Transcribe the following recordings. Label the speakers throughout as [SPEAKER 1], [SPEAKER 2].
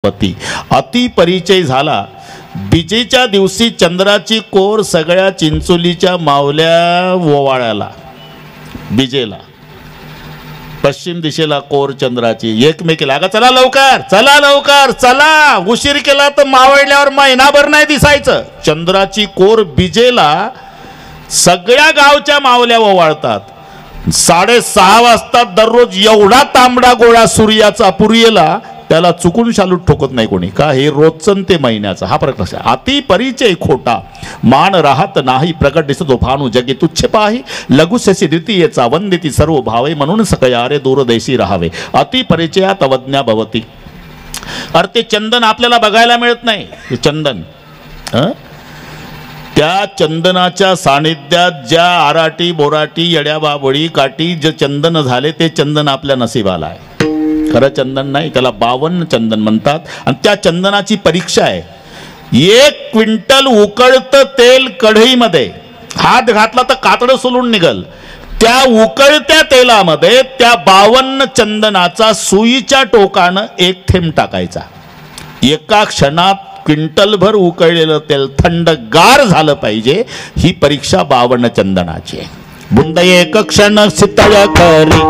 [SPEAKER 1] पती अति परिचय झाला. बीजेच्या दिवशी चंद्राची कोर सगळ्या चिंचोलीच्या मावल्या ओवाळ्याला. बीजेला पश्चिम दिशेला कोर चंद्राची एकमेकीला अगं चला लवकर चला लवकर चला, उशीर केला तर मावळल्यावर महिनाभर नाही दिसायचं. चंद्राची कोर बीजेला सगळ्या गावच्या मावल्या ओवाळतात. 6:30 वाजता दररोज एवढा तांबडा गोळा सूर्याचा पुरीला त्याला चुकून शालूट ठोकत नाही कोणी. का हे रोजचं ते महिन्याचा हा प्रकाश. अति परिचय खोटा मान राहत नाही, प्रकट दिसतो भानू जगे तुच्छ पाही. लघुशसी द्वितीयेचा वंदिती सर्व भावे, म्हणून सकयारे दूरदेशी राहावे. अति परिचयात अवज्ञा भवती. अरे ते चंदन आपल्याला बघायला मिळत नाही. हे चंदन त्या चंदनाच्या सानिध्यात ज्या आराटी बोराटी येड्या बाबळी काठी जे चंदन झाले ते चंदन आपल्या नशिबाला आहे. खरं चंदन नाही, त्याला 52 चंदन म्हणतात. आणि त्या चंदनाची परीक्षा आहे. 1 क्विंटल उकळतं तेल कढईमध्ये हात घातला तर कातडं सोलून निघल. त्या उकळत्या तेलामध्ये त्या 52 चंदनाचा सुईच्या टोकानं 1 थेंब टाकायचा. एका क्षणात क्विंटलभर उकळलेलं तेल थंडगार झालं पाहिजे. ही परीक्षा 52 चंदनाची आहे. बुंद एक क्षण शीतळ करी,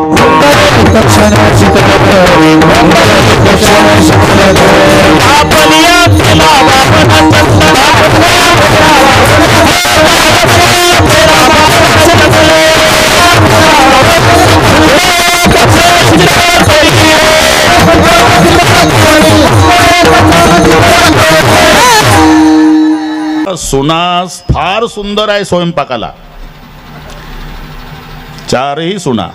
[SPEAKER 1] सुना फार सुंदर आहे स्वयंपाकाला. 4ही सुना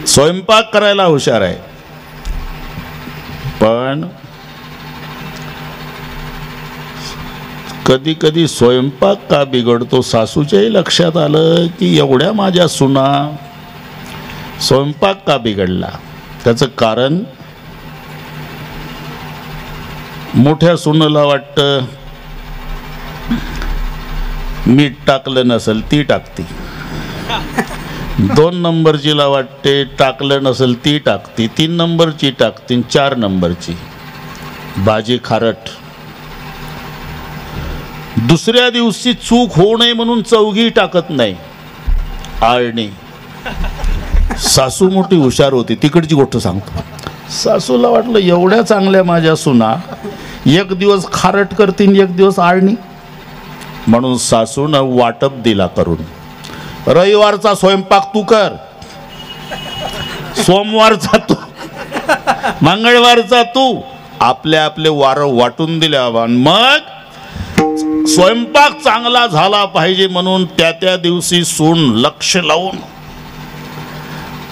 [SPEAKER 1] स्वयंपाक करायला हुशार आहे. पण कधी कधी स्वयंपाक का बिघडतो सासूच्याही लक्षात आलं की एवढ्या माझ्या सुना स्वयंपाक का बिघडला. त्याचं कारण मोठ्या सुनेला वाटतं मीठ टाकलं नसेल ती टाकते. 2 नंबरचीला वाटते टाकलं नसेल ती टाकते. 3 नंबरची टाकते. 4 नंबरची भाजी खारट. दुसऱ्या दिवशी चूक होऊ नये म्हणून चौघी टाकत नाही. आळणी. सासू मोठी हुशार होती. तिकडची गोष्ट सांगतो. सासूला वाटलं एवढ्या चांगल्या माझ्या सुना 1 दिवस खारट करतील 1 दिवस आळणी. म्हणून सासूनं वाटप दिला करून. रविवारचा स्वयंपाक तू कर, सोमवारचा तू, मंगळवारचा तू. आपले वारं वाटून दिल्या. मग स्वयंपाक चांगला झाला पाहिजे म्हणून त्या दिवशी सून लक्ष लावून.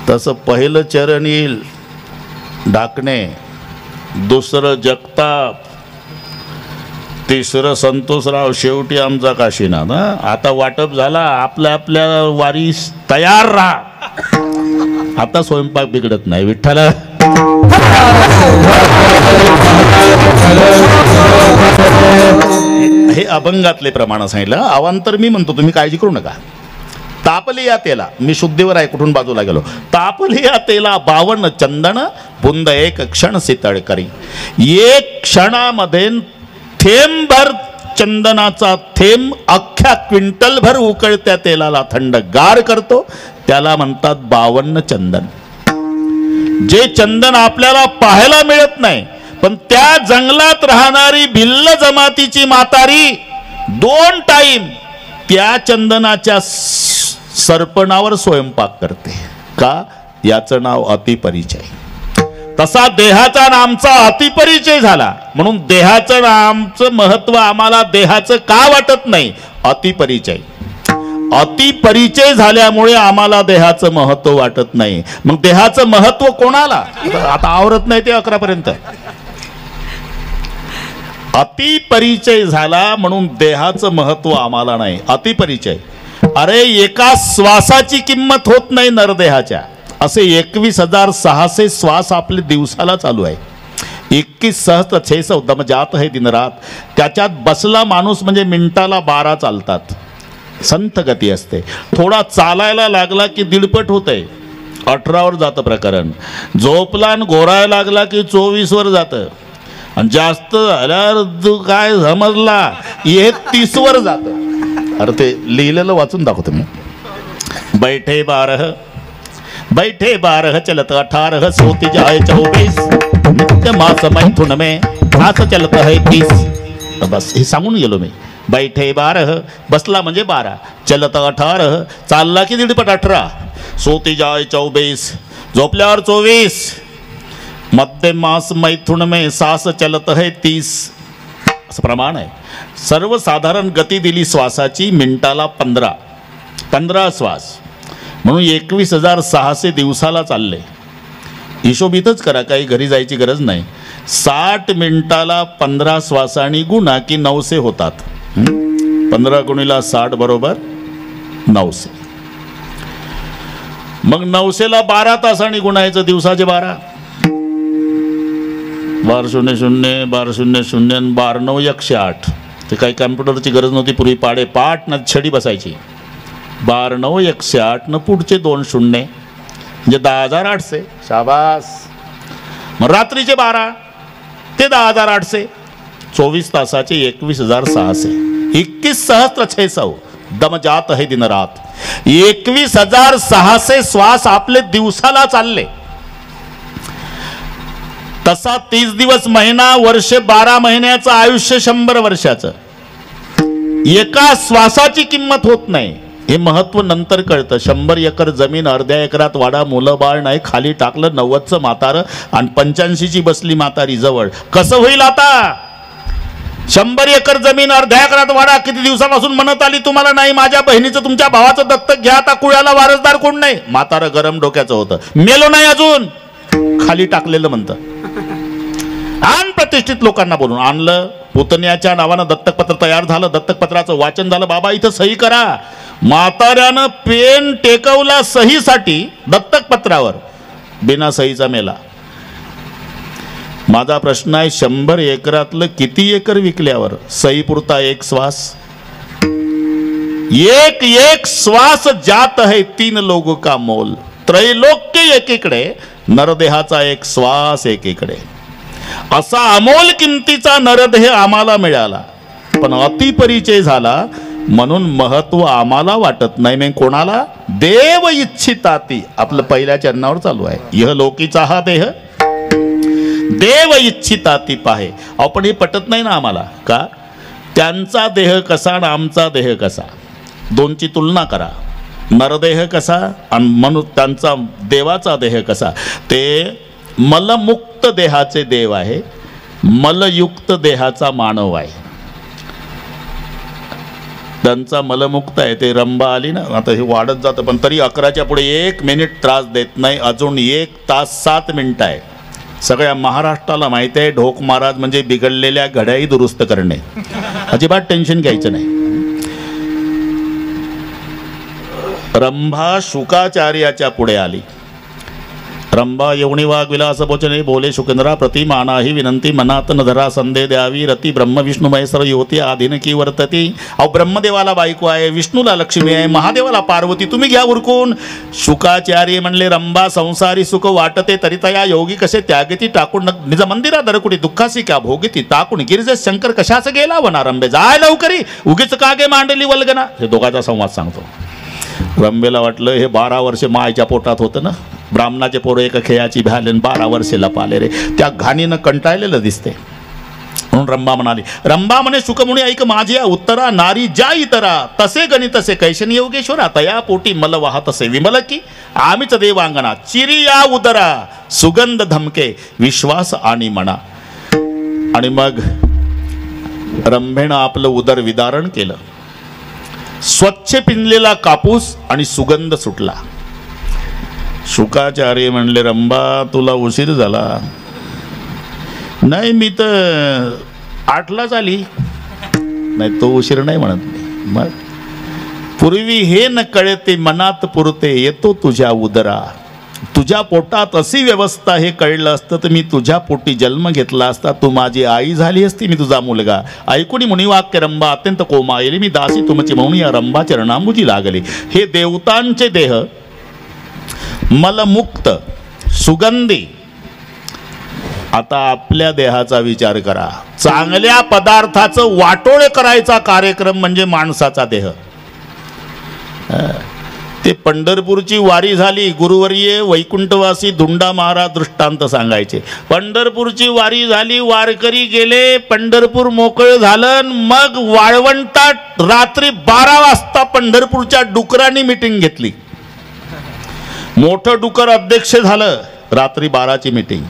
[SPEAKER 1] तसं पहिलं चरण येईल ढाकणे, दुसरं जगताप, तिसरं संतोषराव, शेवटी आमचा काशीनाथ. आता वाटप झाला, आपल्या वारीस तयार राहा. आता स्वयंपाक बिघडत नाही. विठ्ठला हे अभंगातले प्रमाण सांगितलं. अवांतर मी म्हणतो, तुम्ही काळजी करू नका. तापली या तेला, मी शुद्धीवर आहे कुठून बाजूला गेलो. तापली या तेला 52 चंदन, बुंद एक क्षण शीतळ करी. 1 क्षणामध्ये थेंबभर चंदनाचा थेंब अख्ख्या क्विंटलभर उकळत्या तेलाला थंडगार करतो. त्याला म्हणतात 52 चंदन. जे चंदन आपल्याला पाहायला मिळत नाही, पण त्या जंगलात राहणारी भिल्ल जमातीची म्हातारी 2 टाइम त्या चंदनाच्या सरपणावर स्वयंपाक करते. का? याचं नाव अतिपरिचय. तसा देहाचा नामचा अतिपरिचय झाला म्हणून देहाचं नामचं महत्व आम्हाला देहाचं का वाटत नाही. अतिपरिचय. अतिपरिचय झाल्यामुळे आम्हाला देहाचं महत्व वाटत नाही. मग देहाचं महत्व कोणाला? आता आवरत नाही ते 11 पर्यंत. अतिपरिचय झाला म्हणून देहाचं महत्व आम्हाला नाही. अतिपरिचय. अरे एका श्वासाची किंमत होत नाही नरदेहाच्या. असे 21,600 श्वास आपले दिवसाला चालू आहे. 21,600 दम जात है दिन रात. त्याच्यात बसला माणूस म्हणजे मिनिटाला 12 चालतात. संथ गती असते. थोडा चालायला लागला की 1.5 पट होत आहे. 18वर जातं प्रकरण. झोपला आणि घोरायला लागला की 24वर जातं. आणि जास्त झाल्यावर तू काय समजला हे 30वर जातं. अरे ते लिहिलेलं वाचून दाखवतो मी. बैठे 12 चलत 18 सोती जाए 24 नित्य मास मैथुन में आस चलत है 30. बस हे सांगून गेलो मी. बैठे 12 बसला म्हणजे 12, चलत 18 चालला की दीडपट 18, सोती जाए 24 झोपल्यावर 24, मध्य मास मैथुन में सास चलत है 30 असं प्रमाण आहे. सर्वसाधारण गती दिली श्वासाची मिनिटाला 15 श्वास म्हणून 21,600 दिवसाला चालले. हिशोब इथंच करा, काही घरी जायची गरज नाही. 60 मिनिटाला 15 श्वासांनी गुणा की 900 होतात. 15 गुणिला 60 बरोबर 900. मग 900ला 12 तासांनी गुणायचं, दिवसाचे 12. 12 0 12 0 0 12 9 108. ते काही कॅम्प्युटरची गरज नव्हती पूर्वी. पाठ ना छडी बसायची. 12 9 108 न पुढचे 2 शून्य म्हणजे 10,800. शाबास. मग रात्रीचे 12 ते 10,800. 24 तासाचे 21,600. 21,600 दम जात है दिन रात. 21,600 श्वास आपले दिवसाला चालले. तसा 30 दिवस, महिना, वर्ष, 12 महिन्याचं आयुष्य 100 वर्षाचं. एका श्वासाची किंमत होत नाही. हे महत्व नंतर कळतं. 100 एकर जमीन अर्ध्या एकरात वाडा, मुलं बाळ नाही, खाली टाकलं 90चं म्हातारं आणि 85ची बसली म्हातारी जवळ. कसं होईल आता? 100 एकर जमीन अर्ध्या एकरात वाडा. किती दिवसापासून म्हणत आली तुम्हाला, नाही माझ्या बहिणीचं तुमच्या भावाचं दत्तक घ्या, आता कुळ्याला वारसदार कोण नाही. म्हातारं गरम डोक्याचं होतं. मेलो नाही अजून, खाली टाकलेलं म्हणतं. आण प्रतिष्ठित लोकांना बोलून आणलं. पुतण्याच्या नावानं दत्तकपत्र तयार झालं. दत्तकपत्राचं वाचन झालं. बाबा इथं सही करा. म्हाताऱ्यानं पेन टेकवला सहीसाठी दत्तकपत्रावर, बिना सहीचा मेला. माझा प्रश्न आहे, 100 एकरातलं किती एकर विकल्यावर सही पुरता एक श्वास? एक श्वास जात है 3 लोगों का मोल. त्रैलोक्य एकीकडे, नरदेहाचा एक श्वास एकीकडे. असा अमोल किमतीचा नरदेह आम्हाला मिळाला, पण अतिपरिचय झाला म्हणून महत्व आम्हाला वाटत नाही. मग कोणाला? देव इच्छिताती. आपलं पहिल्या चरणावर चालू आहे. यह लोकीचा हा देह देव इच्छिताती पाहे. आपण हे पटत नाही ना आम्हाला. का? त्यांचा देह कसा आणि आमचा देह कसा, दोनची तुलना करा. नरदेह कसा आणि म्हणून त्यांचा देवाचा देह कसा. ते मलमुक्त देहाचे देव आहे, मलयुक्त देहाचा मानव आहे. त्यांचा मलमुक्त आहे. ते रंभा आली ना, आता हे वाढत जातं, पण तरी 11च्या पुढे 1 मिनिट त्रास देत नाही. अजून 1 तास 7 मिनिटं आहे. सगळ्या महाराष्ट्राला माहिती आहे ढोक महाराज म्हणजे बिघडलेल्या घड्याही दुरुस्त करणे. अजिबात टेन्शन घ्यायचं नाही. रंभा शुकाचार्याच्या पुढे आली. रंभा येवणी वाघ विलास बोचने बोले शुकेंद्रा प्रतिमाना ही विनंती मनात न धरा संदे द्यावी रती ब्रह्म विष्णू महेश्वर युवती आधीन की वर्तती. अहो ब्रह्मदेवाला बायको आहे, विष्णूला लक्ष्मी आहे, महादेवाला पार्वती, तुम्ही घ्या उरकून. शुकाचार्य म्हणले, रंभा संसारी सुख वाटते तरी तया योगी कसे त्यागती टाकून निज मंदिरा दरकुटी दुःखासी क्या भोगती टाकून गिरिजे शंकर कशाच गेला वना रंभे जाय लवकरी उगीच कागे मांडली वल्गना. हे दोघांचा संवाद सांगतो. रंभेला वाटलं हे 12 वर्ष मायच्या पोटात होतं ना, ब्राह्मणाचे पोरं एका खेळाची भ्याले 12 वर्षेला पाले रे, त्या घाणीनं कंटाळलेलं दिसते. म्हणून रंभा म्हणाली. रंभा म्हणे शुकमुनी ऐक माझी उत्तरा नारी ज्या इतरा तसे गणितसे कैशन योगेश्वरा तया पोटी मल वाहत असे विमल की आम्हीच देवांगणा चिरी या उदरा सुगंध धमके विश्वास आणि म्हणा. आणि मग रंभेनं आपलं उदर विदारण केलं. स्वच्छ पिंजलेला कापूस आणि सुगंध सुटला. शुकाचार्य म्हणले, रंभा तुला उशीर झाला. नाही मी तर 8लाच आली. नाही तो उशीर नाही म्हणत मी. मग पूर्वी हे न कळते मनात पुरते येतो तुझ्या उदरा. तुझ्या पोटात अशी व्यवस्था हे कळलं असतं तर मी तुझ्या पोटी जन्म घेतला असता. तू माझी आई झाली असती, मी तुझा मुलगा. ऐकुनी मुनी वाक्य रंभा अत्यंत कोमायली मी दासी तुमची म्हणून या रंभा चरणांबुजी लागली. हे देवतांचे देह मलमुक्त, सुगंधी. आता आपल्या देहाचा विचार करा. चांगल्या पदार्थाचं वाटोळ करायचा कार्यक्रम म्हणजे माणसाचा देह. ते पंढरपूरची वारी झाली, गुरुवर्य वैकुंठवासी धुंडा महाराज दृष्टांत सांगायचे. पंढरपूरची वारी झाली, वारकरी गेले, पंढरपूर मोकळं झालं. मग वाळवंटात रात्री 12 वाजता पंढरपूरच्या डुकरांनी मिटिंग घेतली. मोठं डुकर अध्यक्ष झालं. रात्री 12ची मिटिंग.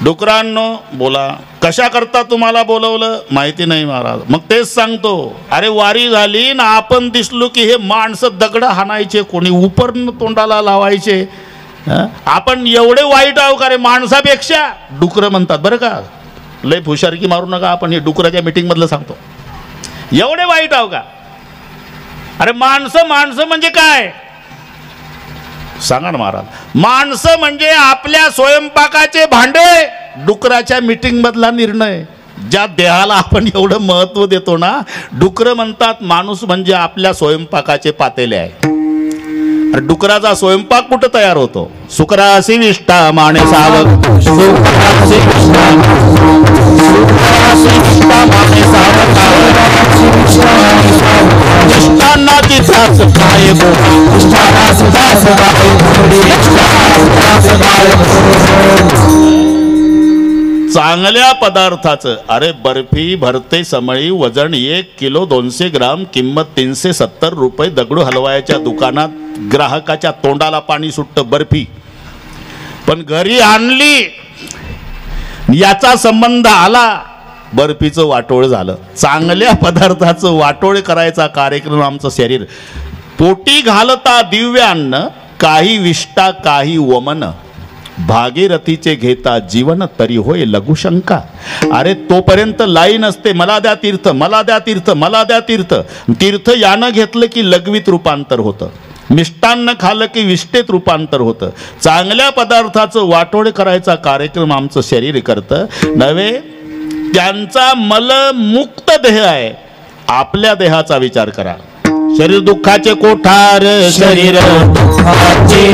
[SPEAKER 1] डुकरांनो बोला, कशा करता तुम्हाला बोलवलं? माहिती नाही महाराज. मग तेच सांगतो, अरे वारी झाली ना, आपण दिसलो की हे माणसं दगड हाणायचे, कोणी उपरन तोंडाला लावायचे. आपण एवढे वाईट आहो का रे माणसापेक्षा? डुकरं म्हणतात बरं का, लय हुशारकी मारू नका, आपण हे डुकराच्या मीटिंग मधलं सांगतो. एवढे वाईट आहो का? अरे माणसं माणसं म्हणजे काय सांगा ना महाराज. माणसं म्हणजे आपल्या स्वयंपाकाचे भांडे. डुकराच्या मीटिंग मधला निर्णय. ज्या देहाला आपण एवढं महत्व देतो ना, डुकर म्हणतात माणूस म्हणजे आपल्या स्वयंपाकाचे पातेले आहे. अरे डुकराचा स्वयंपाक कुठं तयार होतो? सुकरासी विष्टा माणे सावक, सुकरासी विष्टा माणे सावक, निष्ठानाची सास काय गोडी, चांगल्या पदार्थाचं. अरे बर्फी भरते समळी, वजन 1 किलो 200 ग्राम, किंमत 370 रुपये. दगडू हलवायच्या दुकानात ग्राहकाच्या तोंडाला पाणी सुटतं बर्फी. पण घरी आणली, याचा संबंध आला, बर्फीचं वाटोळ झालं. चांगल्या पदार्थाचं वाटोळ करायचा कार्यक्रम आमचं शरीर. पोटी घालता दिव्य अन्न, काही विष्टा काही वमन, भागीरथीचे घेता जीवन तरी होय लघुशंका. अरे तोपर्यंत लाईन असते, मला द्या तीर्थ, मला द्या तीर्थ, मला द्या तीर्थ. तीर्थ यानं घेतलं की लघवीत रूपांतर होतं, मिष्टान्न खाल्लं की विष्टेत रूपांतर होतं. चांगल्या पदार्थाचं वाटोळ करायचा कार्यक्रम आमचं शरीर करतं नव्हे. त्यांचा मलमुक्त देह आहे. आपल्या देहाचा विचार करा. शरीर दुःखाचे कोठार, शरीर दुःखाचे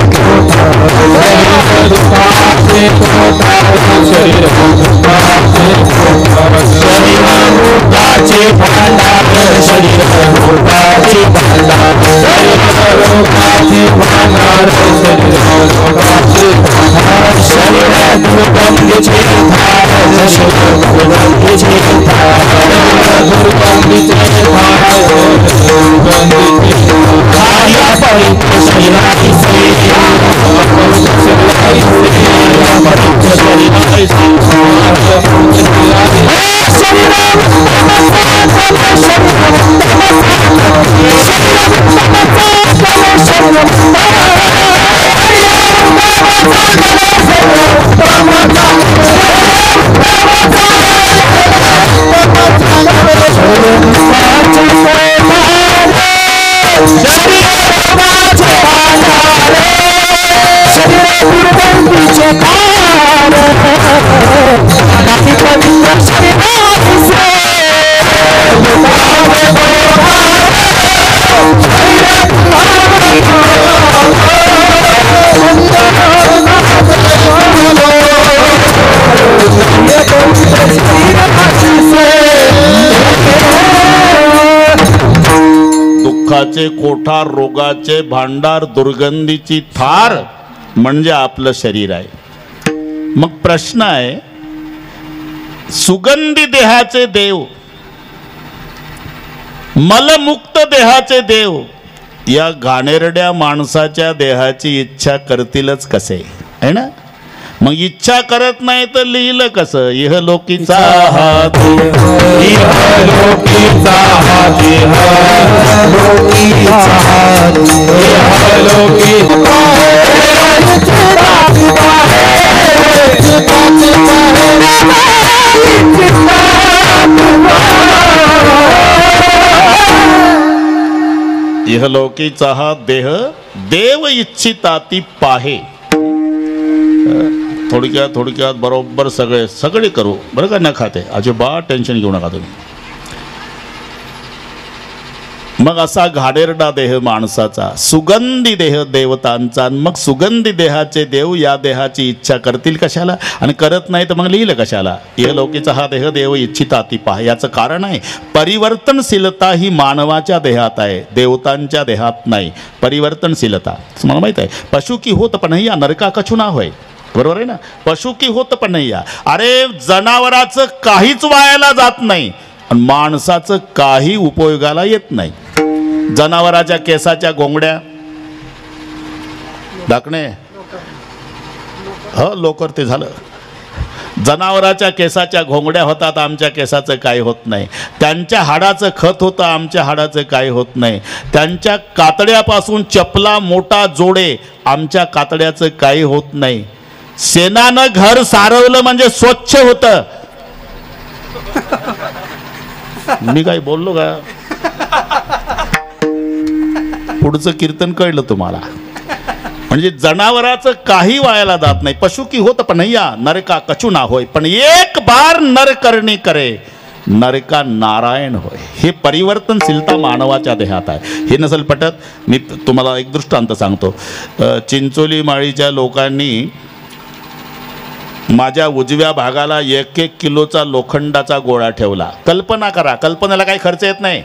[SPEAKER 1] दुःखाचे कोठार, रोगाचे भांडार, दुर्गंधीची थार म्हणजे आपलं शरीर आहे. मग प्रश्न आहे, सुगंधी देहाचे देव, मलमुक्त देहाचे देव या घाणेरड्या माणसाच्या देहाची इच्छा करतीलच कसे है ना. मग इच्छा करत नाही तर लिहिलं कसं? इहलोकीचा हा देह, इहलोकीचा हा देह, इहलोकीचा हा देह देव इच्छिता ती पाहे. थोडक्यात बरोबर सगळे करू बरं का, न खाते अजिबात टेन्शन घेऊ नका तुम्ही. मग असा घाणेरडा देह माणसाचा, सुगंधी देह देवतांचा, मग सुगंधी देहाचे देव या देहाची इच्छा करतील कशाला, आणि करत नाही तर मग लिहिलं कशाला. इहलोकीचा हा देह देव इच्छिताती पहा. याचं कारण आहे परिवर्तनशीलता ही मानवाच्या देहात आहे, देवतांच्या देहात नाही. परिवर्तनशीलता मला माहीत आहे. पशु की होत पण या नरका कछु ना होय, बरोबर आहे ना. पशु की होत पण नाही या. अरे जनावराचं काहीच वायाला जात नाही आणि माणसाचं काही उपयोगाला येत नाही. जनावराच्या केसाच्या घोंगड्या दाखणे लोकर ते झालं. जनावराच्या केसाच्या घोंगड्या होतात, आमच्या केसाचं काही होत नाही. त्यांच्या हाडाचं खत होतं, आमच्या हाडाचं काही होत नाही. त्यांच्या कातड्यापासून चपला मोठा जोडे, आमच्या कातड्याचं काही होत नाही. शेणानं घर सारवलं म्हणजे स्वच्छ होतं. मी काही बोललो का? पुढचं कीर्तन कळलं तुम्हाला. म्हणजे जनावराचं काही वायाला जात नाही. पशु की होत पण या नरका कछु ना होय, पण एक बार नर करणी करे नरका नारायण होय. हे परिवर्तनशीलता मानवाच्या देहात आहे. हे नसेल पटत, मी तुम्हाला एक दृष्टांत सांगतो. चिंचोली माळीच्या लोकांनी माझ्या उजव्या भागाला 1-1 किलोचा लोखंडाचा गोळा ठेवला. कल्पना करा, कल्पनेला काही खर्च येत नाही.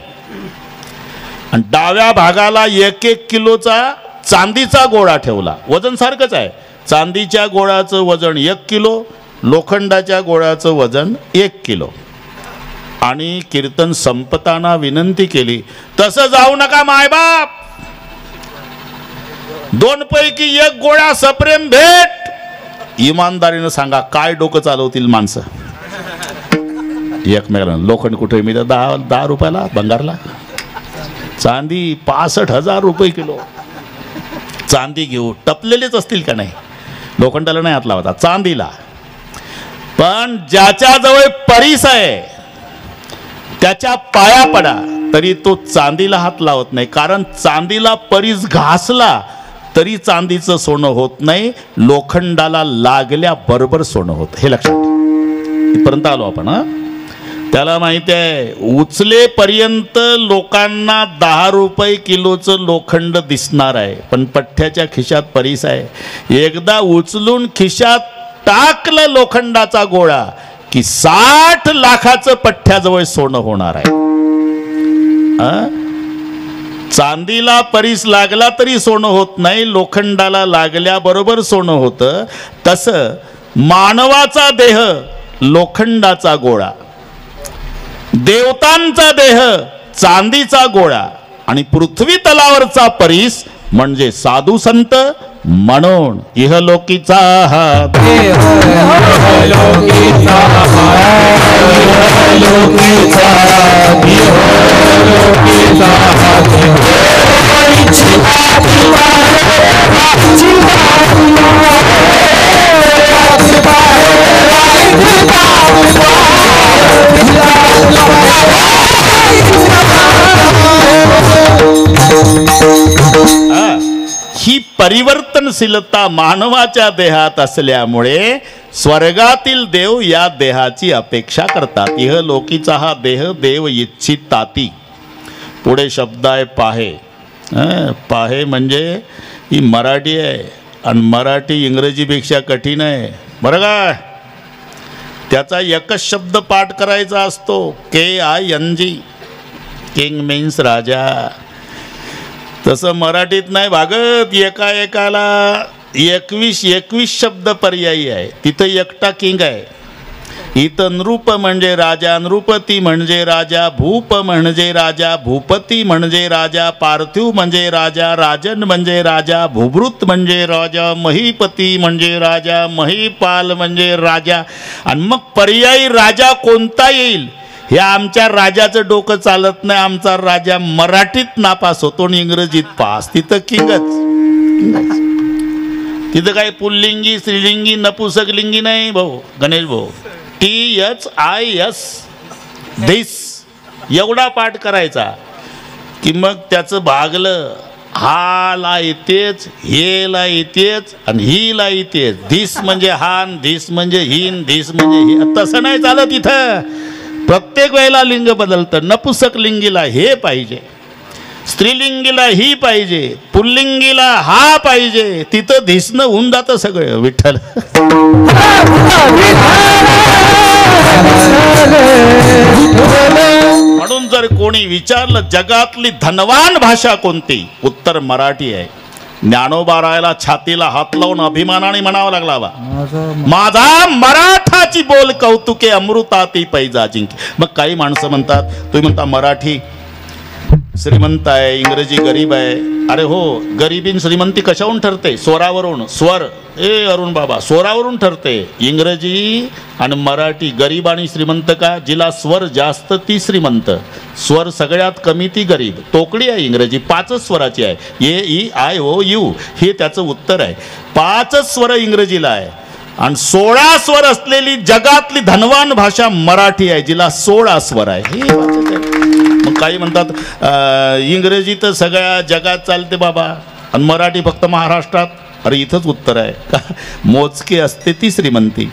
[SPEAKER 1] आणि डाव्या भागाला 1-1 किलोचा चांदीचा गोळा ठेवला. वजन सारखंच आहे. चांदीच्या गोळ्याचं वजन 1 किलो, लोखंडाच्या गोळ्याचं वजन 1 किलो. आणि कीर्तन संपताना विनंती केली, तसं जाऊ नका मायबाप, 2 पैकी 1 गोळा सप्रेम भेट. इमानदारीनं सांगा काय डोकं चालवतील माणसं एकमेकांना. लोखंड कुठे मी तर 10 रुपयाला भंगारला. चांदी 65,000 रुपये किलो. चांदी घेऊ, टपलेलेच असतील का नाही. लोखंडाला नाही हात लावता, चांदीला. पण ज्याच्याजवळ परीस आहे त्याच्या पाया पडा तरी तो चांदीला हात लावत नाही. कारण चांदीला परीस घासला तरी चांदीचं सोनं होत नाही, लोखंडाला लागल्याबरोबर सोनं होत. हे लक्षात. इथपर्यंत आलो आपण. त्याला माहिती आहे उचलेपर्यंत लोकांना 10 रुपये किलोचं लोखंड दिसणार आहे, पण पठ्ठ्याच्या खिशात परीस आहे. एकदा उचलून खिशात टाकलं लोखंडाचा गोळा की 60 लाखाचं पठ्ठ्याजवळ सोनं होणार आहे. चांदीला परीस लागला तरी सोनं होत नाही, लोखंडाला लागल्याबरोबर सोनं होतं. तसं मानवाचा देह लोखंडाचा गोळा, देवतांचा देह चांदीचा गोळा, आणि पृथ्वी तलावरचा परीस म्हणजे साधू संत. म्हणून इहलोकीचा हा ही परिवर्तनशीलता मानवाच्या देहात असल्यामुळे स्वर्गातील देव या देहाची अपेक्षा करतात. इहलोकीचा हा देह देव इच्छिताती. पुढे शब्द आहे पाहे. पाहे म्हणजे ही मराठी आहे आणि मराठी इंग्रजीपेक्षा कठीण आहे बरं का. त्याचा एकच शब्द पाठ करायचा असतो, KING. किंग मीन्स राजा. तसं मराठीत नाही भागत. एकाला 21 शब्द पर्यायी आहे. तिथं एकटा किंग आहे. इथं नृप म्हणजे राजा, नृपती म्हणजे राजा, भूप म्हणजे राजा, भूपती म्हणजे राजा, पार्थिव म्हणजे राजा, राजन म्हणजे राजा, भूभृत म्हणजे राजा, महीपती म्हणजे राजा, महीपाल म्हणजे राजा. आणि मग पर्यायी राजा कोणता येईल हे आमच्या राजाचं डोकं चालत नाही. आमचा राजा मराठीत नापास होतो आणि इंग्रजीत पास. तिथं किंगच. तिथं काय पुल्लिंगी स्त्रीलिंगी नपुसकलिंगी नाही भाऊ, गणेश भाऊ. THIS धिस एवढा पाठ करायचा की मग त्याचं भागलं. हा ला येतेच, हे ला येतेच आणि ही ला येतेच. धिस म्हणजे हान, धिस म्हणजे हिन, धिस म्हणजे ही. तसं नाही चालत इथं. प्रत्येक वेळेला लिंग बदलतं. नपुसक लिंगीला हे पाहिजे. स्त्रीलिंगीला ही पाहिजे, पुल्लिंगीला हा पाहिजे, तिथं दिसणं होऊन जातं सगळं. विठ्ठल म्हणून जर कोणी विचारलं जगातली धनवान भाषा कोणती, उत्तर मराठी आहे. ज्ञानोबा रायाला छातीला हात लावून अभिमानाने म्हणावं लागला, बा माझा मराठाची बोल कौतुके अमृताती पैजा जिंके. मग काही माणसं म्हणतात, तुम्ही म्हणता मराठी श्रीमंत आहे, इंग्रजी गरीब आहे. अरे हो, गरिबी श्रीमंती कशावरून ठरते? स्वरावरून. स्वर, ए अरुण बाबा, स्वरावरून ठरते. इंग्रजी आणि मराठी गरीब आणि श्रीमंत का? जिला स्वर जास्त ती श्रीमंत, स्वर सगळ्यात कमी ती गरीब. तोकडी आहे इंग्रजी, 5 स्वराची आहे, ए ई आय ओ यू, हे त्याचं उत्तर आहे. 5 स्वर इंग्रजीला आहे आणि 16 स्वर असलेली जगातली धनवान भाषा मराठी आहे, जिला 16 स्वर आहे. हे वाचत आहे. मग काही म्हणतात इंग्रजी तर सगळ्या जगात चालते बाबा आणि मराठी फक्त महाराष्ट्रात. अरे इथंच उत्तर आहे का? मोजके असते ती श्रीमंती.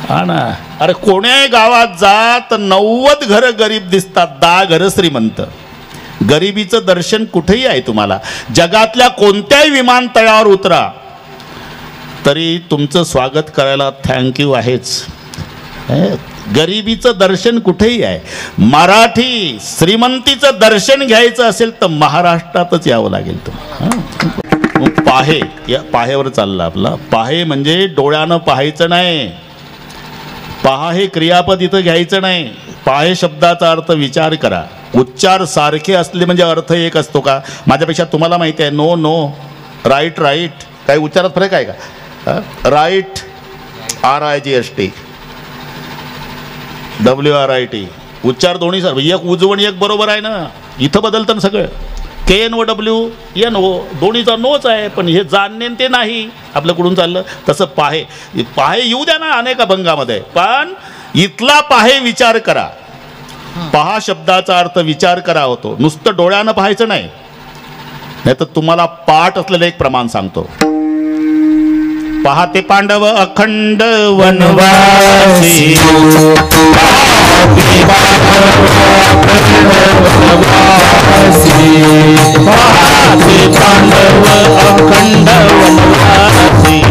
[SPEAKER 1] हा ना. अरे कोण्याही गावात जा तर 90 घरं गरीब दिसतात, 10 घरं श्रीमंत. गरिबीचं दर्शन कुठेही आहे तुम्हाला. जगातल्या कोणत्याही विमानतळावर उतरा तरी तुमचं स्वागत करायला थँक्यू आहेच. गरिबीचं दर्शन कुठेही आहे. मराठी श्रीमंतीचं दर्शन घ्यायचं असेल तर महाराष्ट्रातच यावं लागेल तुम्हाला. पाहे, या पाहेवर चालला आपला. पाहे म्हणजे डोळ्यानं पाहायचं नाही. पहा हे क्रियापद इथं घ्यायचं नाही. पाहे शब्दाचा अर्थ विचार करा. उच्चार सारखे असले म्हणजे अर्थ एक असतो का? माझ्यापेक्षा तुम्हाला माहिती आहे. नो नो, राईट राईट, काही उच्चारात फरक आहे का? राईट RIGHT, WRIT, उच्चार दोन्ही सर. एक उजवण एक बरोबर आहे ना. इथं बदलतं ना सगळं. KNOW दोन्हीचा नोच आहे, पण हे जाणणे ते नाही आपल्याकडून चाललं. तसं पाहे, पाहे येऊ द्या ना अनेक अभंगामध्ये, पण इथला पाहे विचार करा. पहा शब्दाचा अर्थ विचार करा होतो, नुसतं डोळ्यानं पाहायचं नाही. नाही तर तुम्हाला पाठ असलेलं एक प्रमाण सांगतो. पाहते पांडव अखंड वनवासी, पाहते पांडव अखंड वनवासी,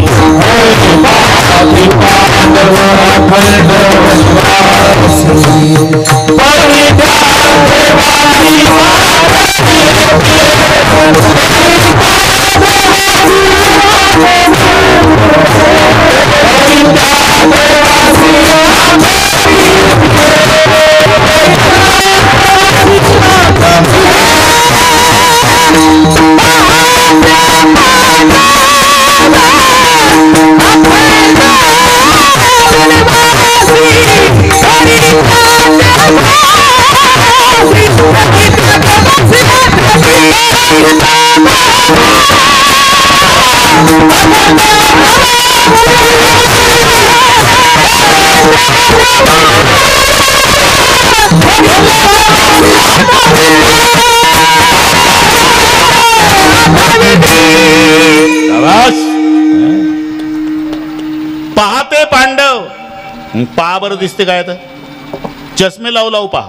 [SPEAKER 1] पाहते पांडव. पहा बरं दिसते काय तर चष्मे लावू लावू पहा.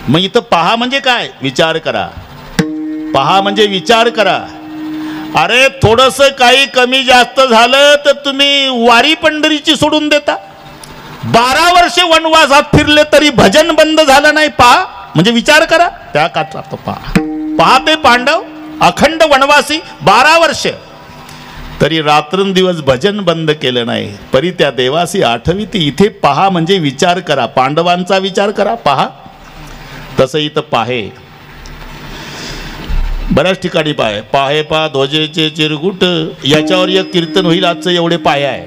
[SPEAKER 1] मग इथं पहा म्हणजे काय? विचार करा. पहा म्हणजे विचार करा. अरे थोडस काही कमी जास्त झालं तर तुम्ही वारी पंढरीची सोडून देता. 12 वर्षे वनवासात फिरले तरी भजन बंद झालं नाही. पहा म्हणजे विचार करा. त्या काचा पहा. पाहते पांडव अखंड वनवासी 12 वर्ष तरी रात्रंदिवस भजन बंद केलं नाही. परी त्या देवासी आठविती. इथे पहा म्हणजे विचार करा. पांडवांचा विचार करा. पहा. तसं इथं पाहे बऱ्याच ठिकाणी पाहे. पाहे पा ध्वजेचे चिरगुट, याच्यावर एक कीर्तन होईल आजचं. एवढे पाय आहे.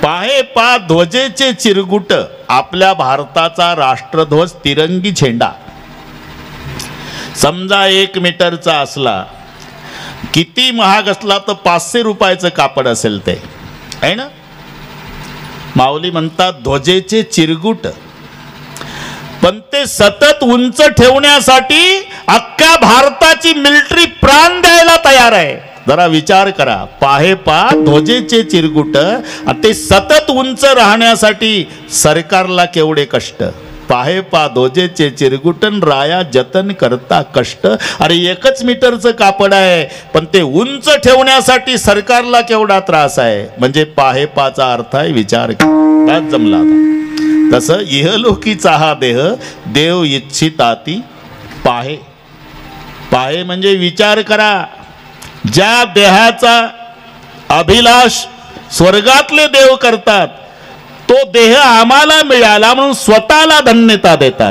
[SPEAKER 1] पाहे पा ध्वजेचे चिरगुट, आपल्या भारताचा राष्ट्रध्वज तिरंगी झेंडा. समजा 1 मीटरचा असला, किती महाग असला तर 500 रुपयाचं कापड असेल ते, आहे ना. माऊली म्हणतात ध्वजेचे चिरगुट, पण ते सतत उंच ठेवण्यासाठी अख्ख्या भारताची मिलिटरी प्राण द्यायला तयार आहे. जरा विचार करा. पाहे पा ध्वजेचे चिरगुट, ते सतत उंच राहण्यासाठी सरकारला केवढे कष्ट. पाहे पा दोजेचे चिरगुटन राया जतन करता कष्ट. अरे 1 मीटरचं कापड आहे, पण ते उंच ठेवण्यासाठी सरकारला केवढा त्रास आहे. म्हणजे पाहे पाचा अर्थ आहे विचार कर. जमला आता. तसं इहलोकीचा हा देह देव इच्छिताती पाहे. पाहे म्हणजे विचार करा. ज्या देहाचा अभिलाष स्वर्गातले देव करतात, तो देह आम्हाला मिळाला म्हणून स्वतःला धन्यता देतात.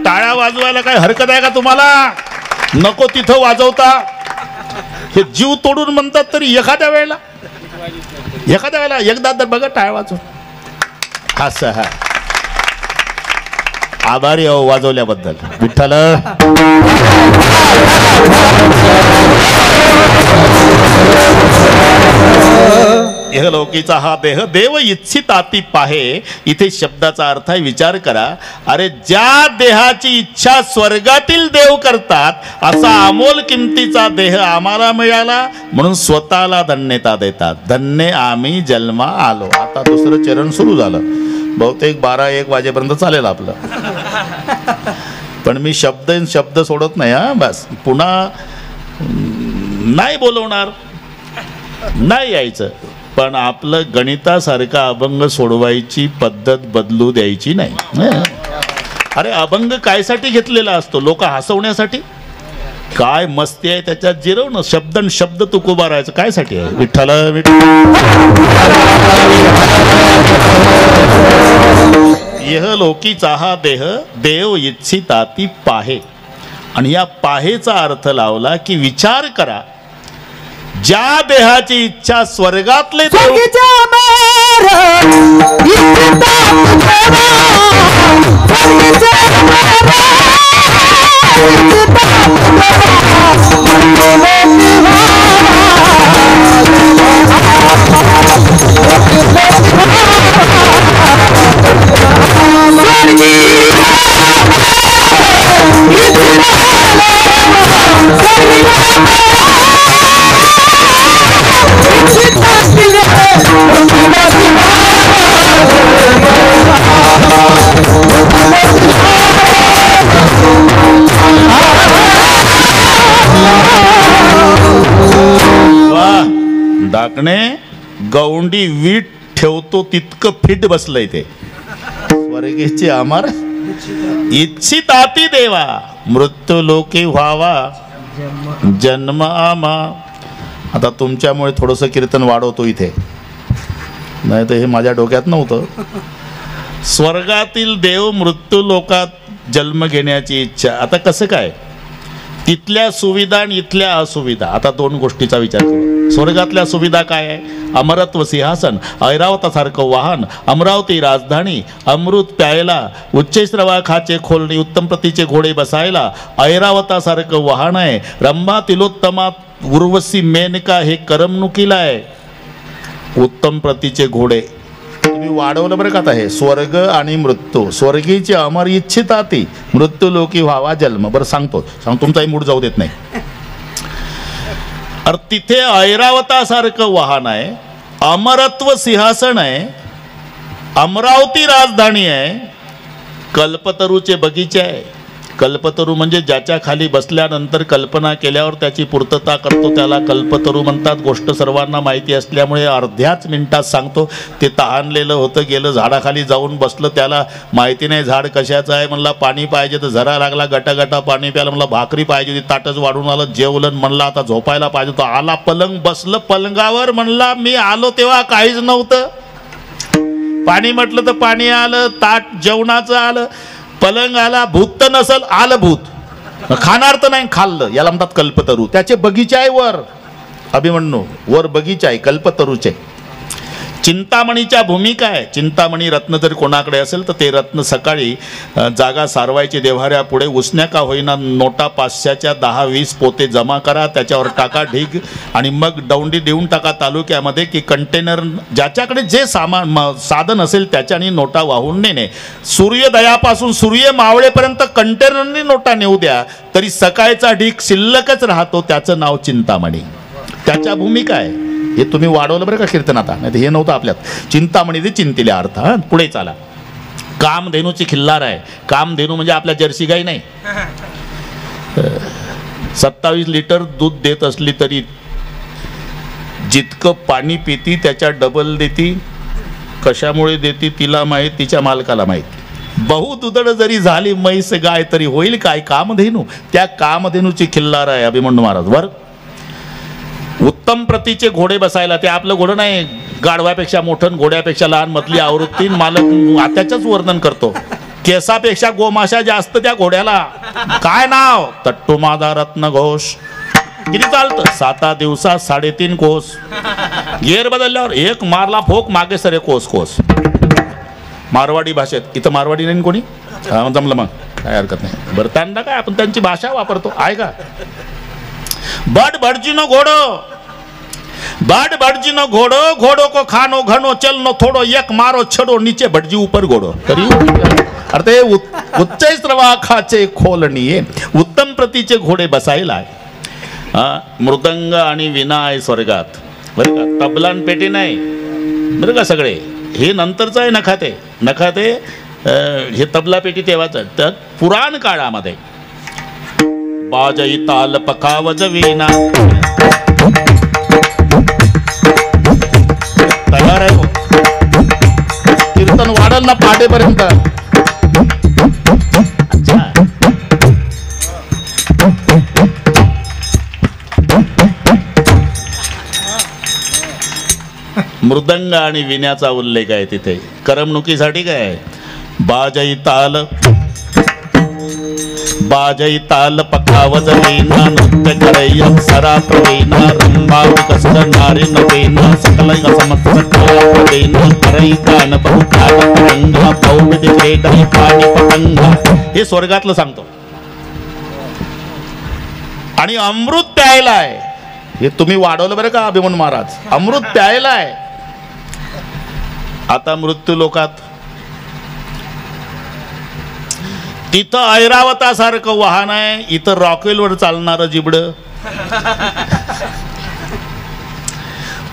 [SPEAKER 1] टाळ्या वाजवायला काय हरकत आहे का तुम्हाला? नको तिथं वाजवता. हे जीव तोडून म्हणतात तरी एखाद्या वेळेला एकदा तर बघा टाळ्या वाजव. असं हा आभारी अहो वाजवल्याबद्दल. विठ्ठल इहलोकीचा हा देह देव इच्छिताती पाहे. इथे शब्दाचा अर्थ आहे विचार करा. अरे ज्या देहाची इच्छा स्वर्गातील देव करतात, असा अमोल किमतीचा देह आम्हाला मिळाला म्हणून स्वतःला धन्यता देतात. धन्य आम्ही जन्मा आलो. आता दुसरं चरण सुरू झालं. बहुतेक 12-1 वाजेपर्यंत चालेल आपलं. पण मी शब्द सोडत नाही हा. बस पुन्हा नाही बोलवणार, नाही यायचं. पण आपलं गणितासारखा अभंग सोडवायची पद्धत बदलू द्यायची नाही. अरे अभंग कायसाठी घेतलेला असतो? लोक हसवण्यासाठी. काय मस्ती आहे त्याच्यात जिरवणं. शब्द तुकोबा राहायचं कायसाठी आहे? विठ्ठल इहलोकीचा हा देह देव इच्छिताती पाहे. आणि या पाहेचा अर्थ लावला की विचार करा. ज्या देहाची इच्छा स्वर्गातले डाकणे गौंडी वीट ठेवतो तितकं फिट बसलंय ते. स्वर्गेची अमर इच्छिताती देवा मृत्यू लोके व्हावा जन्म आमा. आता तुमच्यामुळे थोडंसं कीर्तन वाढवतो इथे, नाही तर हे माझ्या डोक्यात नव्हतं. स्वर्गातील देव मृत्यू लोकात जन्म घेण्याची इच्छा. आता कसं काय, तिथल्या सुविधा आणि इथल्या असुविधा. आता दोन गोष्टीचा विचार करू. स्वर्गातल्या सुविधा काय आहे? अमरत्व सिंहासन, ऐरावतासारखं वाहन, अमरावती राजधानी, अमृत प्यायला, उच्चैश्रवा खाचे खोलणी, उत्तम प्रतीचे घोडे बसायला, ऐरावतासारखं वाहन आहे. रंभा तिलोत्तमा उर्वशी मेनका हे करमणुकीला आहे. उत्तम प्रतीचे घोडे तुम्ही वाढवलं बरं का. आता हे स्वर्ग आणि मृत्यू, स्वर्गीची अमर इच्छिता ती, मृत्यू लोकी व्हावा जन्म. बरं सांगतो तुमचाही मूड जाऊ देत नाही. अरे तिथे ऐरावतासारखं वाहन आहे, अमरत्व सिंहासन आहे, अमरावती राजधानी आहे, कल्पतरूचे बगीचे आहे. कल्पतरू म्हणजे ज्याच्या खाली बसल्यानंतर कल्पना केल्यावर त्याची पूर्तता करतो त्याला कल्पतरू म्हणतात. गोष्ट सर्वांना माहिती असल्यामुळे अर्ध्याच मिनिटात सांगतो. ते तहानलेलं होतं, गेलं झाडाखाली जाऊन बसलं, त्याला माहिती नाही झाड कशाचं आहे. म्हणला पाणी पाहिजे तर झरा लागला, गटागटा पाणी प्यायला. म्हणला भाकरी पाहिजे होती, ताटच वाढून आलं, जेवलं. म्हणला आता झोपायला पाहिजे तो, आला पलंग, बसलं पलंगावर. म्हणला मी आलो तेव्हा काहीच नव्हतं. पाणी म्हटलं तर पाणी आलं, ताट जेवणाचं आलं, पलंग आला. भूत तर नसल, आलं भूत. खाणार तर नाही, खाल्लं. याला म्हणतात कल्पतरू. त्याचे बगीचे आहे वर, अभिमन्यू वर बगीचा आहे कल्पतरूचे. चिंतामणीच्या भूमिका आहे. चिंतामणी रत्न जर कोणाकडे असेल तर ते रत्न सकाळी जागा सारवायची देव्हाऱ्या पुढे. उसण्या का होईना नोटा 500च्या 10-20 पोते जमा करा, त्याच्यावर टाका ढीग, आणि मग दौंडी देऊन टाका तालुक्यामध्ये की कंटेनर ज्याच्याकडे जे साधन असेल त्याच्याने नोटा वाहून नेणे. सूर्योदयापासून सूर्य मावळेपर्यंत कंटेनरने नोटा नेऊ द्या तरी सकाळचा ढीग शिल्लकच राहतो. त्याचं नाव चिंतामणी. त्याच्या भूमिका आहे. हे तुम्ही वाढवलं बरं का कीर्तन आता, नाही हे नव्हतं आपल्यात. चिंतामणी ते चिंतिले अर्थ. हा पुढे चाला. कामधेनूची खिल्लार आहे. कामधेनू म्हणजे आपल्या जर्सी गाई नाही. 27 लिटर दूध देत असली तरी जितकं पाणी पिती त्याच्या डबल देती. कशामुळे देती तिला माहीत, तिच्या मालकाला माहीत. बहुदुधड जरी झाली म्हैस गाय तरी होईल काय कामधेनू. त्या कामधेनूची खिल्लार आहे अभिमन्यू महाराज. वर उत्तम प्रतीचे घोडे बसायला. ते आपलं घोडं नाही, गाढवापेक्षा मोठं, घोड्यापेक्षा लहान, मधली आवृत्ती. मालक त्याच्याच वर्णन करतो. केसापेक्षा गोमाशा जास्त त्या घोड्याला. काय नाव? तट्टू मादा रत्न घोष. किती चालतं? 7 दिवसात 3.5 कोस. गेअर बदलल्यावर एक मारला फोक, मागे सरे कोस कोस. मारवाडी भाषेत. इथं मारवाडी नाही कोणी, जमलं मग काय हरकत नाही. बरं त्यांना काय, आपण त्यांची भाषा वापरतो आहे का. बड भटजीनो घोडो, बड भटजीनो घोडो, घोडो को खानो घनो, चलनो थोडो, एक मारो छडो, नीचे भटजी ऊपर घोडो. तरी अरे उच्चैश्रवा खाचे खोलणी, उत्तम प्रतीचे घोडे बसायला आहे. मृदंग आणि विना आहे स्वर्गात बरं का. तबलान पेटी नाही बरं का. सगळे हे नंतरचं आहे. नखाते नखाते हे तबला पेटी तेव्हाच. तर पुराण काळामध्ये बाजई ताल पखावज वीणा तयार आहे. कीर्तन वाढल ना पाटेपर्यंत. मृदंग आणि विण्याचा उल्लेख आहे तिथे. करमणुकीसाठी काय? बाजई ताल, बाजई ताल पखावज वीणा, नृत्य करैया सरा प्रवीणा, रंभा विकसित नारी नवीना, सकल समस्त प्रवीणा, करई कान बहुकाल तरंगा, बहुविध क्रीडा पाणी पतंगा. हे स्वर्गातलं सांगतो. आणि अमृत प्यायला आहे. हे तुम्ही वाढवलं बरं का अभिमन्यू महाराज. अमृत प्यायला आहे. आता मृत्यू लोकात तिथं ऐरावतासारखं वाहन आहे, इथं रॉकेलवर चालणारं जिबडं.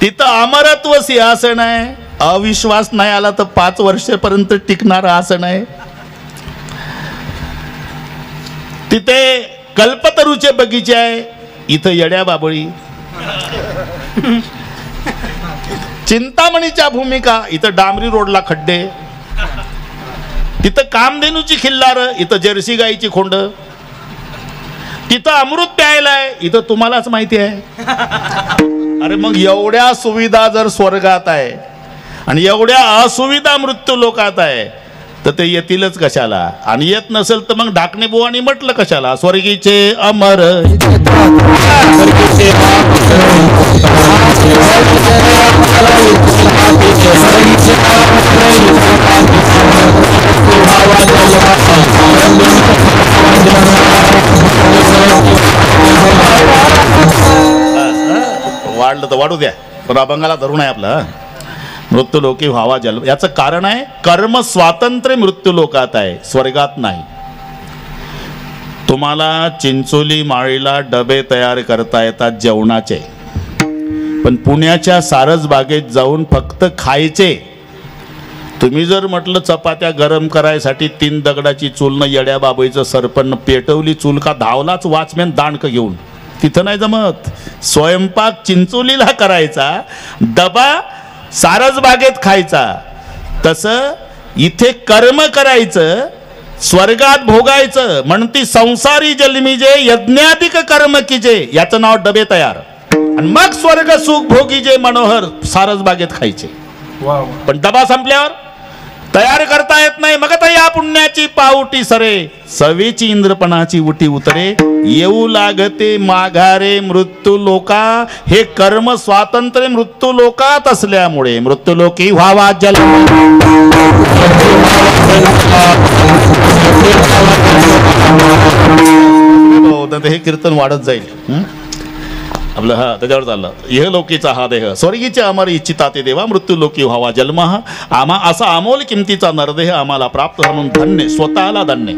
[SPEAKER 1] तिथं अमरत्व सिंहासन आहे. अविश्वास नाही आला तर 5 वर्षापर्यंत टिकणारं आसन आहे. तिथे कल्पतरूचे बगीचे आहे, इथं येड्या बाबळी. चिंतामणीच्या भूमिका, इथं डांबरी रोडला खड्डे. तिथं कामधेनूची खिल्लार, इथं जर्सी गाईची खोंड. तिथं अमृत प्यायलाय, इथं तुम्हालाच माहिती आहे. अरे मग एवढ्या सुविधा जर स्वर्गात आहे आणि एवढ्या असुविधा मृत्यू लोकात आहे, तर ते येतीलच कशाला? आणि येत नसेल तर मग ढाकणे बुवानी म्हटलं कशाला, स्वर्गीचे अमर वाढलं तर वाढू द्या, पण अभंगाला धरून आहे आपला. मृत्यू लोकी व्हावा जन्म, याचं कारण आहे कर्म स्वातंत्र्य मृत्यू लोकात आहे, स्वर्गात नाही. तुम्हाला चिंचोली माळीला डबे तयार करता येतात जेवणाचे, पण पुण्याच्या सारसबागेत जाऊन फक्त खायचे. तुम्ही जर म्हटलं चपात्या गरम करायसाठी 3 दगडाची चूल न येड्या बाबईचं सरपण पेटवली चूल का धावलाच वॉचमॅन दांडक घेऊन, तिथं नाही जमत. स्वयंपाक चिंचोलीला करायचा, डबा सारसबागेत खायचा. तसं इथे कर्म करायचं, स्वर्गात भोगायचं. म्हणती संसारी जन्मी जे यज्ञाधिक कर्म कीजे, याचं नाव डबे तयार. आणि मग स्वर्ग सुख भोगी जे मनोहर सारसबागेत खायचे. पण डबा संपल्यावर तयार करता येत नाही. मग आता या पुण्याची पावटी सरे, सवेची इंद्रपणाची उटी उतरे. येऊ लागते माघारे मृत्यू लोका, हे कर्म स्वातंत्र्य मृत्यू लोकात असल्यामुळे मृत्यू लोकी व्हावा जन्म. हे कीर्तन वाढत जाईल आपलं. हा त्याच्यावर चाललं. इह लोकीचा हा देह स्वर्गीचे अमर इच्छिता ते देवा, मृत्यू लोकी व्हावा जन्म. असा अमोल किमतीचा नरदेह आम्हाला प्राप्त म्हणून धन्य, स्वतःला धन्य.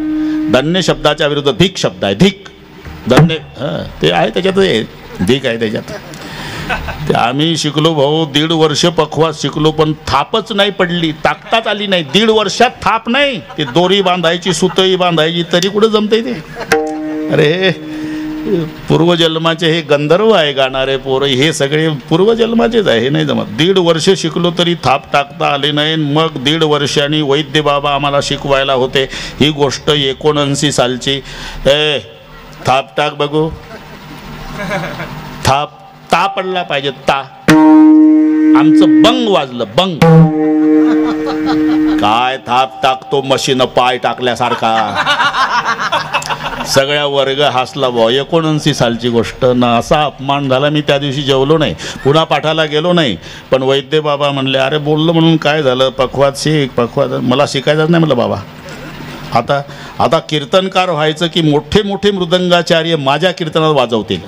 [SPEAKER 1] धन्य शब्दाच्या विरुद्ध धिक शब्द आहे. धिक धन्य ते आहे त्याच्यात, धिक आहे त्याच्यात. ते आम्ही शिकलो भाऊ, 1.5 वर्ष पखवास शिकलो, पण थापच नाही पडली, ताकताच आली नाही. 1.5 वर्षात थाप नाही. ते दोरी बांधायची, सुतई बांधायची, तरी कुठं जमतंय ते. अरे पूर्वजन्माचे हे गंधर्व आहे गाणारे पोरं, हे सगळे पूर्वजन्माचेच आहे, हे नाही जमत. 1.5 वर्ष शिकलो तरी थाप टाकता आले नाही. मग 1.5 वर्षांनी वैद्य बाबा आम्हाला शिकवायला होते. ही गोष्ट 79 सालची. थाप टाक बघू, थाप ता पडला पाहिजे, ता. आमचं बंग वाजलं, बंग. काय थाप टाकतो मशीन पाय टाकल्यासारखा. सगळ्या वर्ग हसला भाऊ. 79 सालची गोष्ट ना. असा अपमान झाला, मी त्या दिवशी जेवलो नाही, पुन्हा पाठाला गेलो नाही. पण वैद्य बाबा म्हणले, अरे बोललो म्हणून काय झालं, पखवात शिक. पखवात मला शिकायचं नाही. म्हटलं बाबा आता कीर्तनकार व्हायचं की मोठे मोठे मृदंगाचार्य माझ्या कीर्तनात वाजवतील.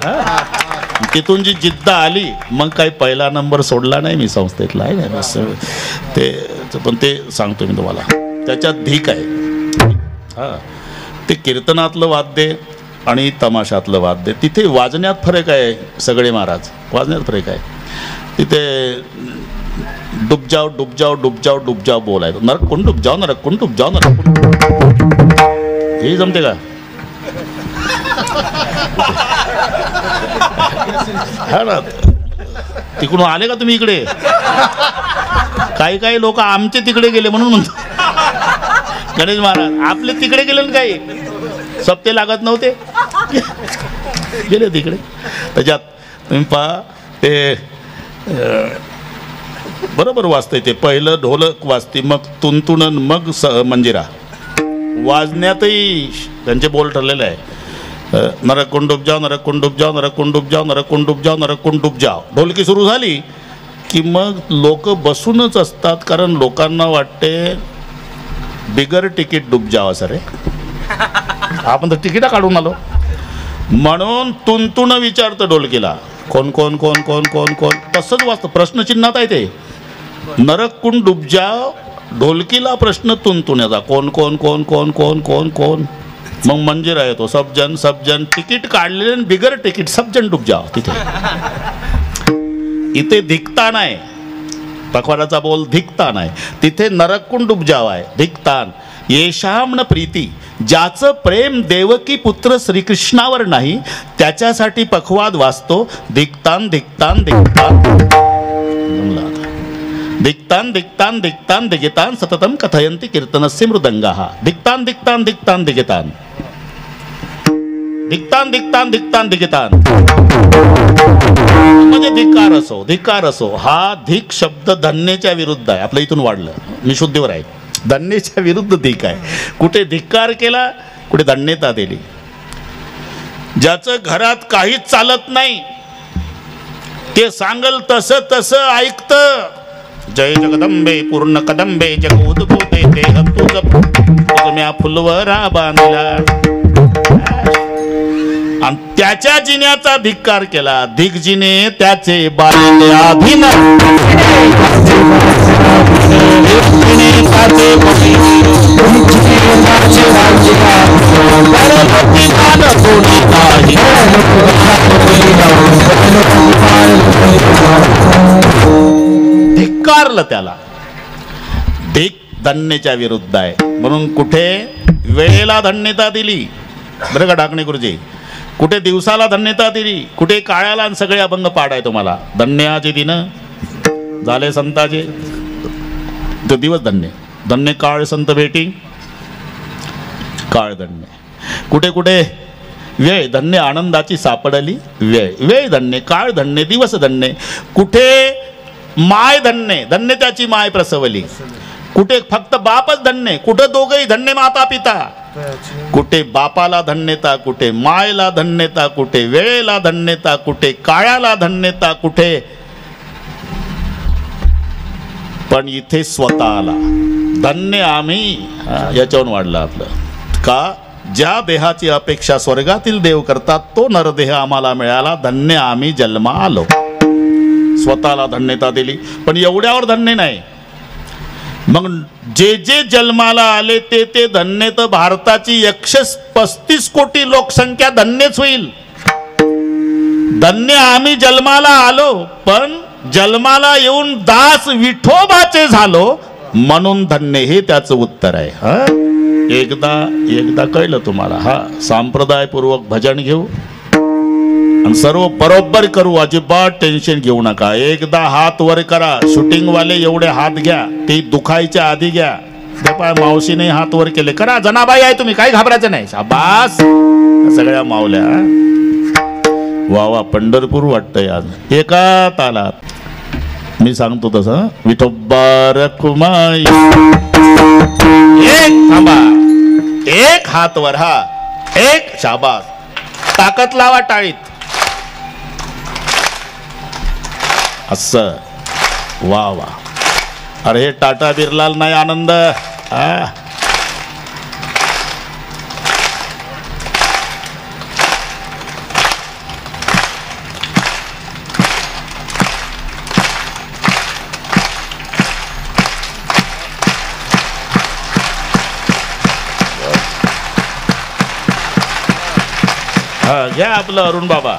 [SPEAKER 1] तिथून जी जिद्द आली, मग काही पहिला नंबर सोडला नाही मी संस्थेतला आहे बस. ते पण ते सांगतो मी तुम्हाला, त्याच्यात धिक आहे. हां, ते कीर्तनातलं वाद्य आणि तमाशातलं वाद्य, तिथे वाजण्यात फरक आहे. सगळे महाराज वाजण्यात फरक आहे. तिथे डुबजाव डुबजाव डुबजाव डुबजाव बोलायचं. नरक कोण डुबजाव, नरक कोण डुबजाव, नरक कोण. हे जमते का? हा ना. तिकडून आले का तुम्ही इकडे? काही काही लोक आमचे तिकडे गेले म्हणून म्हणतो. गणेश महाराज आपले तिकडे गेले ना, काही सप्ते लागत नव्हते, गेले तिकडे. त्याच्यात तुम्ही पहा, ते बरोबर वाजतंय. ते पहिलं ढोलक वाजते, मग तुंतुणन, मग मंजिरा. वाजण्यातही त्यांचे बोल ठरलेले आहे. नरक कोण डूब जाओ, नरक कोण डूब जाओ, नरक कोण डूब जाओ, नरक कोण डूब जाओ, नरक कोण डूब जाओ. ढोलकी सुरू झाली की मग लोक बसूनच असतात, कारण लोकांना वाटते बिगर तिकीट डूब जाओ असं रे. आपण तर तिकीटा काढून आलो म्हणून तुंतुण विचारतं ढोलकीला, कोण कोण कोण कोण कोण कोण. तसंच वाचतं, प्रश्नचिन्हात आहे ते. नरक कोण डूब जाओ, ढोलकीला प्रश्न तुंतुण्याचा, कोण कोण कोण कोण कोण कोण कोण. मग मंजिरा येतो, सबजन सबजन. तिकीट काढलेले बिगर तिकीट सबजन डूब जाओ. तिथे इथे धिकतान आहे, पखवाडाचा बोल धिकतान आहे. तिथे नरककुंड डूब जाव आहे, धिकतान. येशाम्न प्रीती, ज्याचं प्रेम देवकी पुत्र श्रीकृष्णावर नाही त्याच्यासाठी पखवाद वाचतो. धिकतान धिकतान धिकतान धिकतान धिकतान धिकतान धिगितान सततम कथयन्ति कीर्तनस्य मृदंगाः. धिकतान धिकतान धिकतान धिगितान. धिक्तान धिक्तान धिक्तान धिक्तान म्हणजे धिक्कार असो. हा धिक शब्द धन्येच्या विरुद्ध आहे. आपलं इथून वाढलं, मी शुद्धीवर आहे. धन्येच्या विरुद्ध धिक आहे. कुठे धिक्कार केला, कुठे धन्यता दिली. ज्याचं घरात काहीच चालत नाही ते सांगल तसं तसं ऐकत. जय जगदंबे पूर्ण कदंबे जग उद्भूते देह तुझ म्या फुलवरा बांधला. आणि त्याच्या जिन्याचा धिक्कार केला. धिकजीने त्याचे बाळले अभिनय धिक्कारलं त्याला. धिक धन्येच्या विरुद्ध आहे. म्हणून कुठे वेळेला धन्यता दिली, बरं का डाकणे गुरुजी, कुठे दिवसाला धन्यता दिली, कुठे काळाला, आणि सगळे अभंग पाडाय तुम्हाला. धन्याचे दिन झाले संताचे, तो दिवस धन्य. धन्य काळ संत भेटी, काळ धन्य. कुठे कुठे वेळ धन्य आनंदाची सापडली वेळ, वेळ धन्य, काळ धन्य, दिवस धन्य. कुठे माय धन्य, धन्य त्याची माय प्रसवली. कुठे फक्त बापच धन्य, कुठे दोघही धन्य माता पिता. कुठे बापाला धन्यता, कुठे मायला धन्यता, कुठे वेळेला धन्यता, कुठे काळाला धन्यता, कुठे. पण इथे स्वतःला धन्य आम्ही, याच्यावरून वाढलं आपलं. का ज्या देहाची अपेक्षा स्वर्गातील देव करतात तो नरदेह आम्हाला मिळाला, धन्य आम्ही जन्मा आलो. स्वतःला धन्यता दिली. पण एवढ्यावर धन्य नाही. मग जे जे जन्माला आले ते ते धन्य. तर भारताची 135 कोटी लोकसंख्या धन्यच होईल. धन्य आम्ही जन्माला आलो, पण जन्माला येऊन दास विठोबाचे झालो म्हणून धन्य, हे त्याचं उत्तर आहे. हा, एकदा कळलं तुम्हाला. हा, संप्रदायपूर्वक भजन घेऊ आणि सर्व बरोबर करू, अजिबात टेन्शन घेऊ नका. एकदा हात वर करा. शूटिंग वाले एवढे हात घ्या, ते दुखायच्या आधी घ्या. पाय मावशीने हात वर केले, करा जनाबाई आहे तुम्ही, काही घाबरायचं नाही. शाबास सगळ्या मावल्या. वा वा, पंढरपूर वाटतंय आज एका तालात. मी सांगतो तसं. विठोबा रखुमाई, एक थांबा, एक हात वर, हा एक, शाबास. ताकद लावा टाळीत. असं वा वा. अरे टाटा बिरलाल नाही आनंद. घ्या आपलं अरुण बाबा.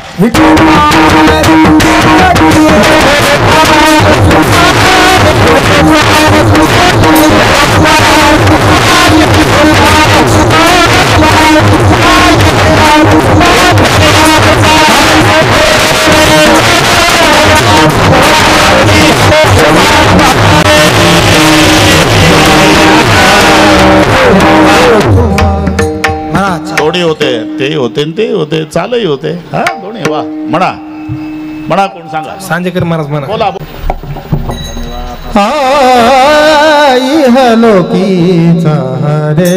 [SPEAKER 1] दोन्ही होते, ते होते ते होते, चालही होते. हा, दोन्ही. वा, म्हणा म्हणा, कोण सांगा.
[SPEAKER 2] सांजेकर महाराज म्हणा.
[SPEAKER 1] बोला.
[SPEAKER 2] लोकीचा रे,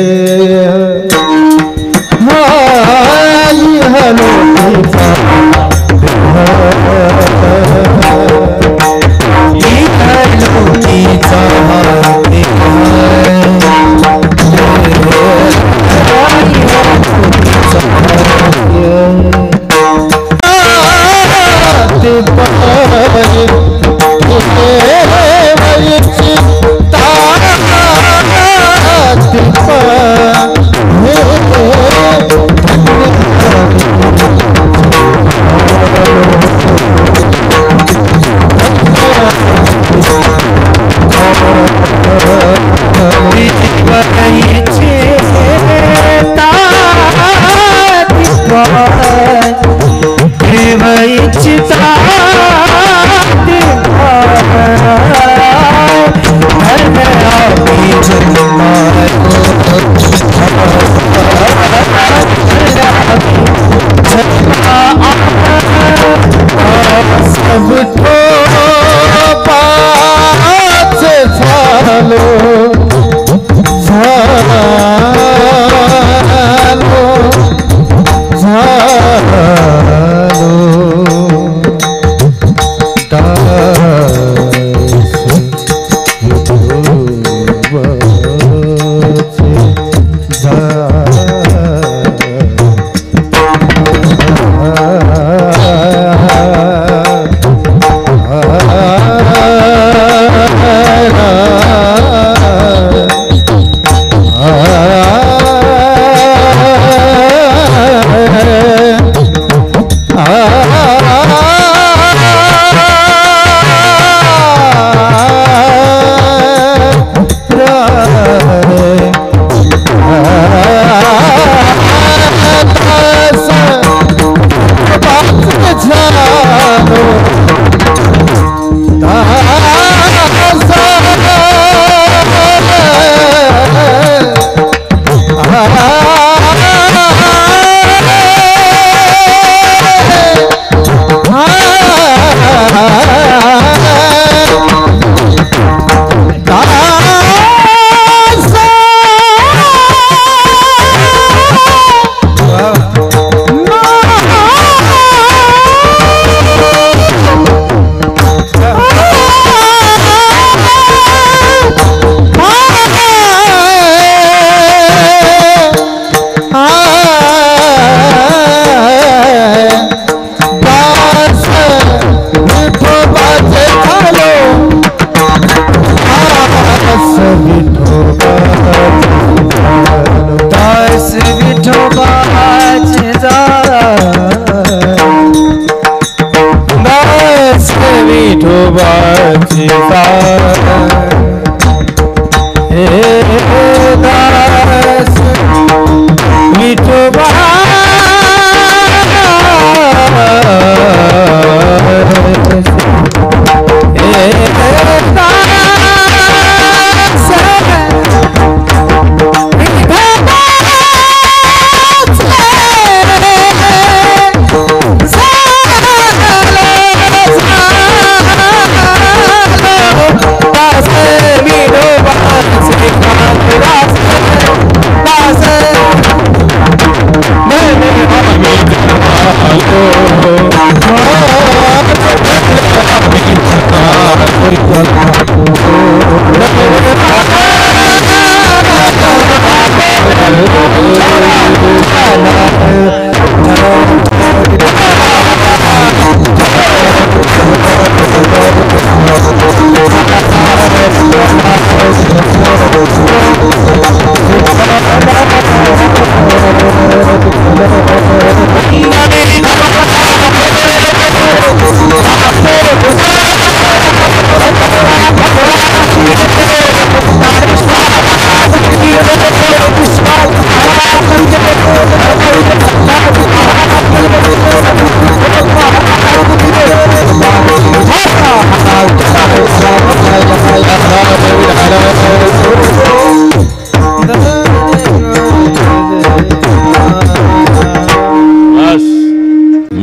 [SPEAKER 2] लोकीचा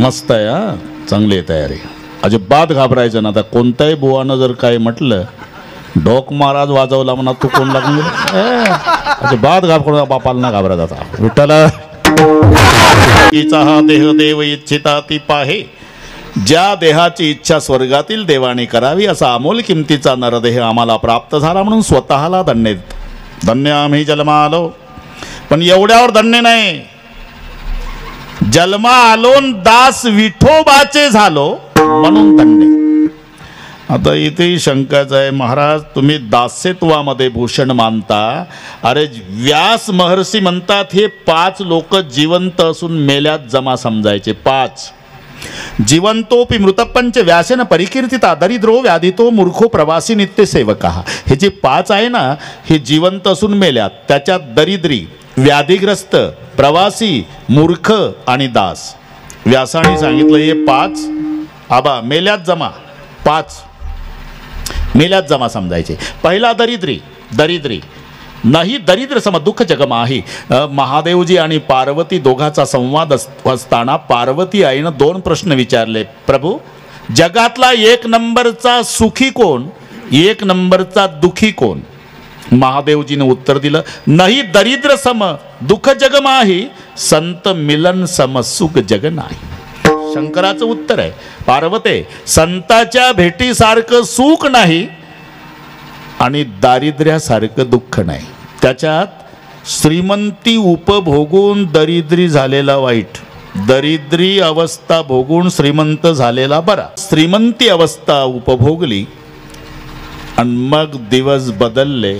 [SPEAKER 1] मस्त आहे हा, चांगली आहे तयारी. अजिबात घाबरायचं ना. आता कोणत्याही बुवानं जर काही म्हटलं ढोक महाराज वाजवला म्हणा तू कोण लागून अजिबात घाबरून बापाला ना घाबरा जाता. विठ्ठल हा देह देव इच्छिता ती पाहे, ज्या देहाची इच्छा स्वर्गातील देवाने करावी असा अमोल किमतीचा नरदेह आम्हाला प्राप्त झाला म्हणून स्वतःला धन्य आम्ही जन्मा आलो. पण एवढ्यावर धन्य नाही, जन्मा आलोन दास विठोबाचे झालो म्हणून धन्य. आता इथे शंकाच आहे, महाराज तुम्ही दास्यत्वामध्ये भूषण मानता. अरे व्यास महर्षी म्हणतात हे 5 लोक जिवंत असून मेल्यात जमा समजायचे. 5 जिवंतोपि मृतपंच व्यासेन परिकीर्तिता दरिद्रो व्याधितो मूर्खो प्रवासी नित्य सेवका. हे जे 5 आहे ना, हे जिवंत असून मेल्यात. त्याच्यात दरिद्री, व्याधिग्रस्त, प्रवासी, मूर्ख आणि दास. व्यासाने सांगितलं हे 5 आबा मेल्यात जमा. 5 मेल्यात जमा समजायचे. पहिला दरिद्री नाही दरिद्र सम दुःख जगमाही. महादेवजी आणि पार्वती दोघाचा संवाद असताना पार्वती आईनं 2 प्रश्न विचारले. प्रभू जगातला 1 नंबरचा सुखी कोण, 1 नंबरचा दुखी कोण? महादेवजीने उत्तर दिलं नाही दरिद्र सम दुःख जगमाही, संत मिलन सम सुख जग नाही. शंकराचं उत्तर आहे, पार्वते संताच्या भेटीसारखं सुख नाही आणि दारिद्र्यासारखं दुःख नाही. त्याच्यात श्रीमंती उपभोगून दरिद्री झालेला वाईट, दरिद्री अवस्था भोगून श्रीमंत झालेला बरा. श्रीमंती अवस्था उपभोगली आणि मग दिवस बदलले,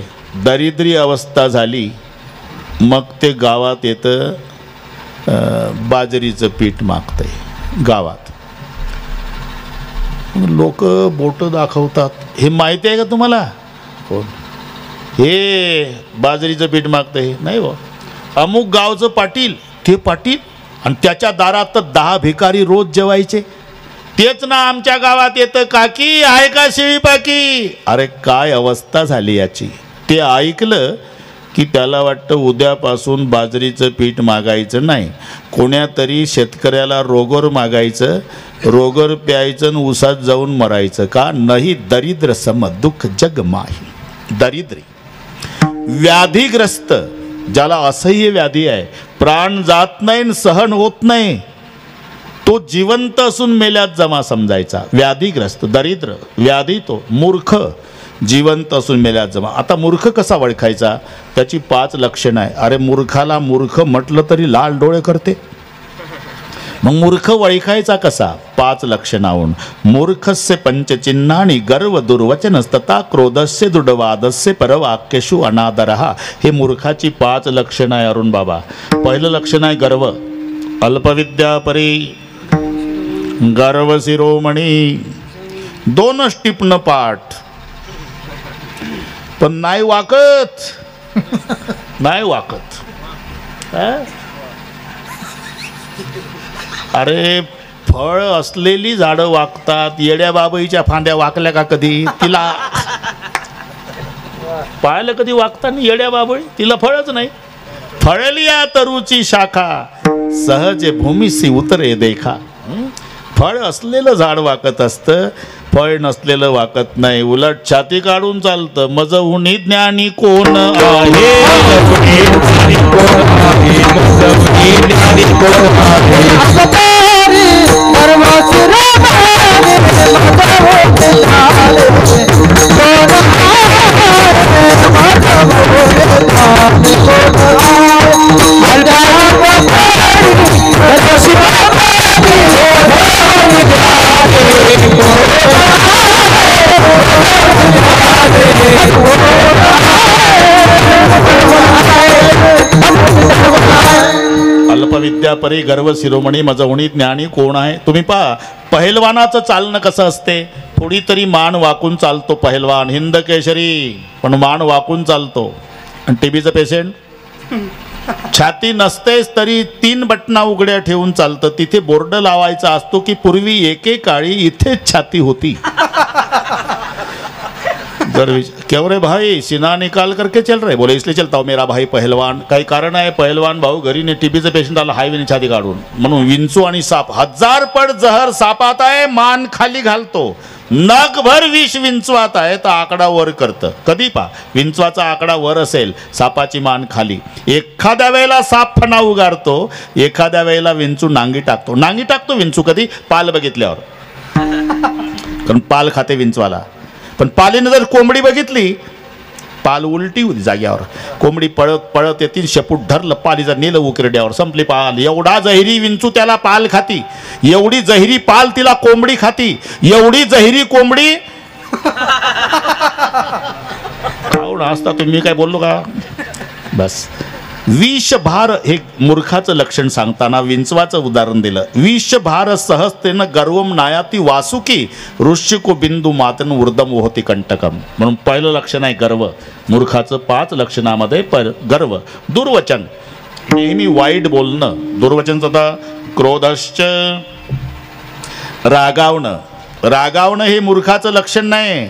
[SPEAKER 1] दरिद्री अवस्था झाली, मग ते गावात येतं बाजरीचं पीठ मागतंय गावात. लोक बोट दाखवतात. हे माहिती आहे का तुम्हाला? कोण हे बाजरीचं पीठ मागतंय? नाही हो, अमुक गावचं पाटील. ते पाटील आणि त्याच्या दारात तर 10 भिकारी रोज जेवायचे. तेच ना आमच्या गावात येतं. काकी आहे का शेळी पाकी? अरे काय अवस्था झाली याची. ते ऐकलं की त्याला वाटतं उद्यापासून बाजरीचं पीठ मागायचं नाही, कोण्यातरी शेतकऱ्याला रोगर मागायचं, रोगर प्यायचं आणि उसात जाऊन मरायचं. का नाही? दरिद्र सम दुःख जग माही. दरिद्री व्याधीग्रस्त, ज्याला असह्य व्याधी आहे, प्राण जात नाही, सहन होत नाही, तो जिवंत असून मेल्यात जमा समजायचा. व्याधीग्रस्त, दरिद्र, व्याधी तो. मूर्ख, जिवंत असून मेल्यात जमा. आता मूर्ख कसा ओळखायचा? त्याची 5 लक्षणं आहे. अरे मूर्खाला मूर्ख म्हटलं तरी लाल डोळे करते. मग मूर्ख ओळखायचा कसा? 5 लक्षणावून. मूर्खस्य पंचचिन्हानी गर्व दुर्वचनस्तथा क्रोधस्य दृढवादस्य परवाक्यशु अनादरहा. हे मूर्खाची 5 लक्षणं आहे अरुण बाबा. पहिलं लक्षण आहे गर्व. अल्पविद्या परी गर्व शिरोमणी. 2 टिपणं पाठ, पण नाही वाकत. नाही वाकत. अरे फळ असलेली झाडं वाकतात. येड्या बाबईच्या फांद्या वाकल्या का कधी? तिला पाहिलं कधी वाकताना येड्या बाबळी? तिला फळच नाही. फळली या तरूची शाखा, सहज भूमीसी उतरे देखा. फळ असलेलं झाड वाकत असतं, फळ नसलेलं वाकत नाही. उलट छाती काढून चालतं. मज हुनी ज्ञानी कोण आहे? अल्पविद्या परी गर्व शिरोमणी मजवणी ज्ञानी कोण आहे? तुम्ही पहा पहिलवानाचं चालणं कसं असते. थोडी तरी मान वाकून चालतो पहिलवान, हिंद केशरी, पण मान वाकून चालतो. आणि टीबीचं पेशंट छाती नसतेच तरी 3 बटना उघड्या ठेवून चालतं. तिथे बोर्ड लावायचा असतो की पूर्वी एकेकाळी इथेच छाती होती. क्यों रे भाई सीना निकाल करके चल रहे? बोले इसलिए चलता हूँ मेरा भाई पहलवान. काही कारण आहे. पहलवान भाऊ घरी ने टीबीचं पेशंट आला हायवेने छाती काढून. म्हणून विंचू आणि साप 1000 पट जहर सापात आहे, मान खाली घालतो. नगभर विष विंचवात आहे तर आकडा वर करतं. कधी पा विंचवाचा आकडा वर असेल, सापाची मान खाली. एखाद्या वेळेला साप फणा उगारतो, एखाद्या वेळेला विंचू नांगी टाकतो. नांगी टाकतो विंचू कधी? पाल बघितल्यावर. कारण पाल खाते विंचवाला. पण पालीनं जर कोंबडी बघितली, पाल उलटी होती जाग्यावर. कोंबडी पळत पळत येतील, शेपूट धरलं, पालीचा नेलं उकिरड्यावर, संपली पाल. एवढा जहिरी विंचू त्याला पाल खाती, एवढी जहिरी पाल तिला कोंबडी खाती, एवढी जहिरी कोंबडी. काऊन असता तुम्ही? काय बोललो का? बस. विषभार हे मूर्खाचं लक्षण सांगताना विंचवाचं उदाहरण दिलं. विषभार सहजतेनं गर्वम नायाती वासुकी ऋषिको बिंदू मातन ऊर्धम होती कंटकम. म्हणून पहिलं लक्षण आहे गर्व. मूर्खाचं 5 लक्षणामध्ये गर्व. दुर्वचन, नेहमी वाईट बोलणं. दुर्वचनचं आता क्रोधश्च, रागावणं. रागावणं हे मूर्खाचं लक्षण नाही.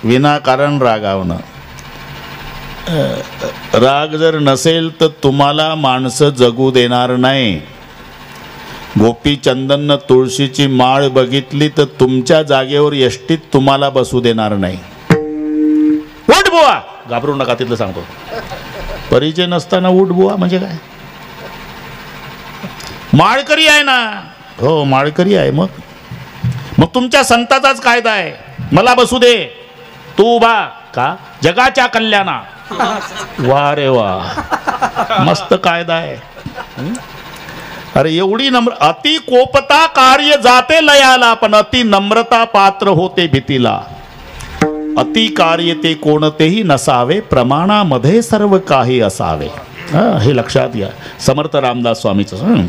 [SPEAKER 1] विनाकारण रागावणं. राग जर नसेल तर तुम्हाला माणसं जगू देणार नाही. गोपीचंदननं तुळशीची माळ बघितली तर तुमच्या जागेवर यष्टीत तुम्हाला बसू देणार नाही. उठ बुवा, घाबरू नका, तिथलं सांगतो. परिचय नसताना उठ बुवा म्हणजे काय? माळकरी आहे ना? हो माळकरी आहे. मग तुमच्या संताचाच कायदा आहे, मला बसू दे, तू उभा का? जगाच्या कल्याणा. वा रे वा. मस्त कायदा आहे. अरे एवढी नम्र, अति कोपता कार्य जाते लयाला, पण अति नम्रता पात्र होते भीतीला. अति कार्य ते कोणतेही नसावे, प्रमाणामध्ये सर्व काही असावे. हे लक्षात घ्या समर्थ रामदास स्वामीचं.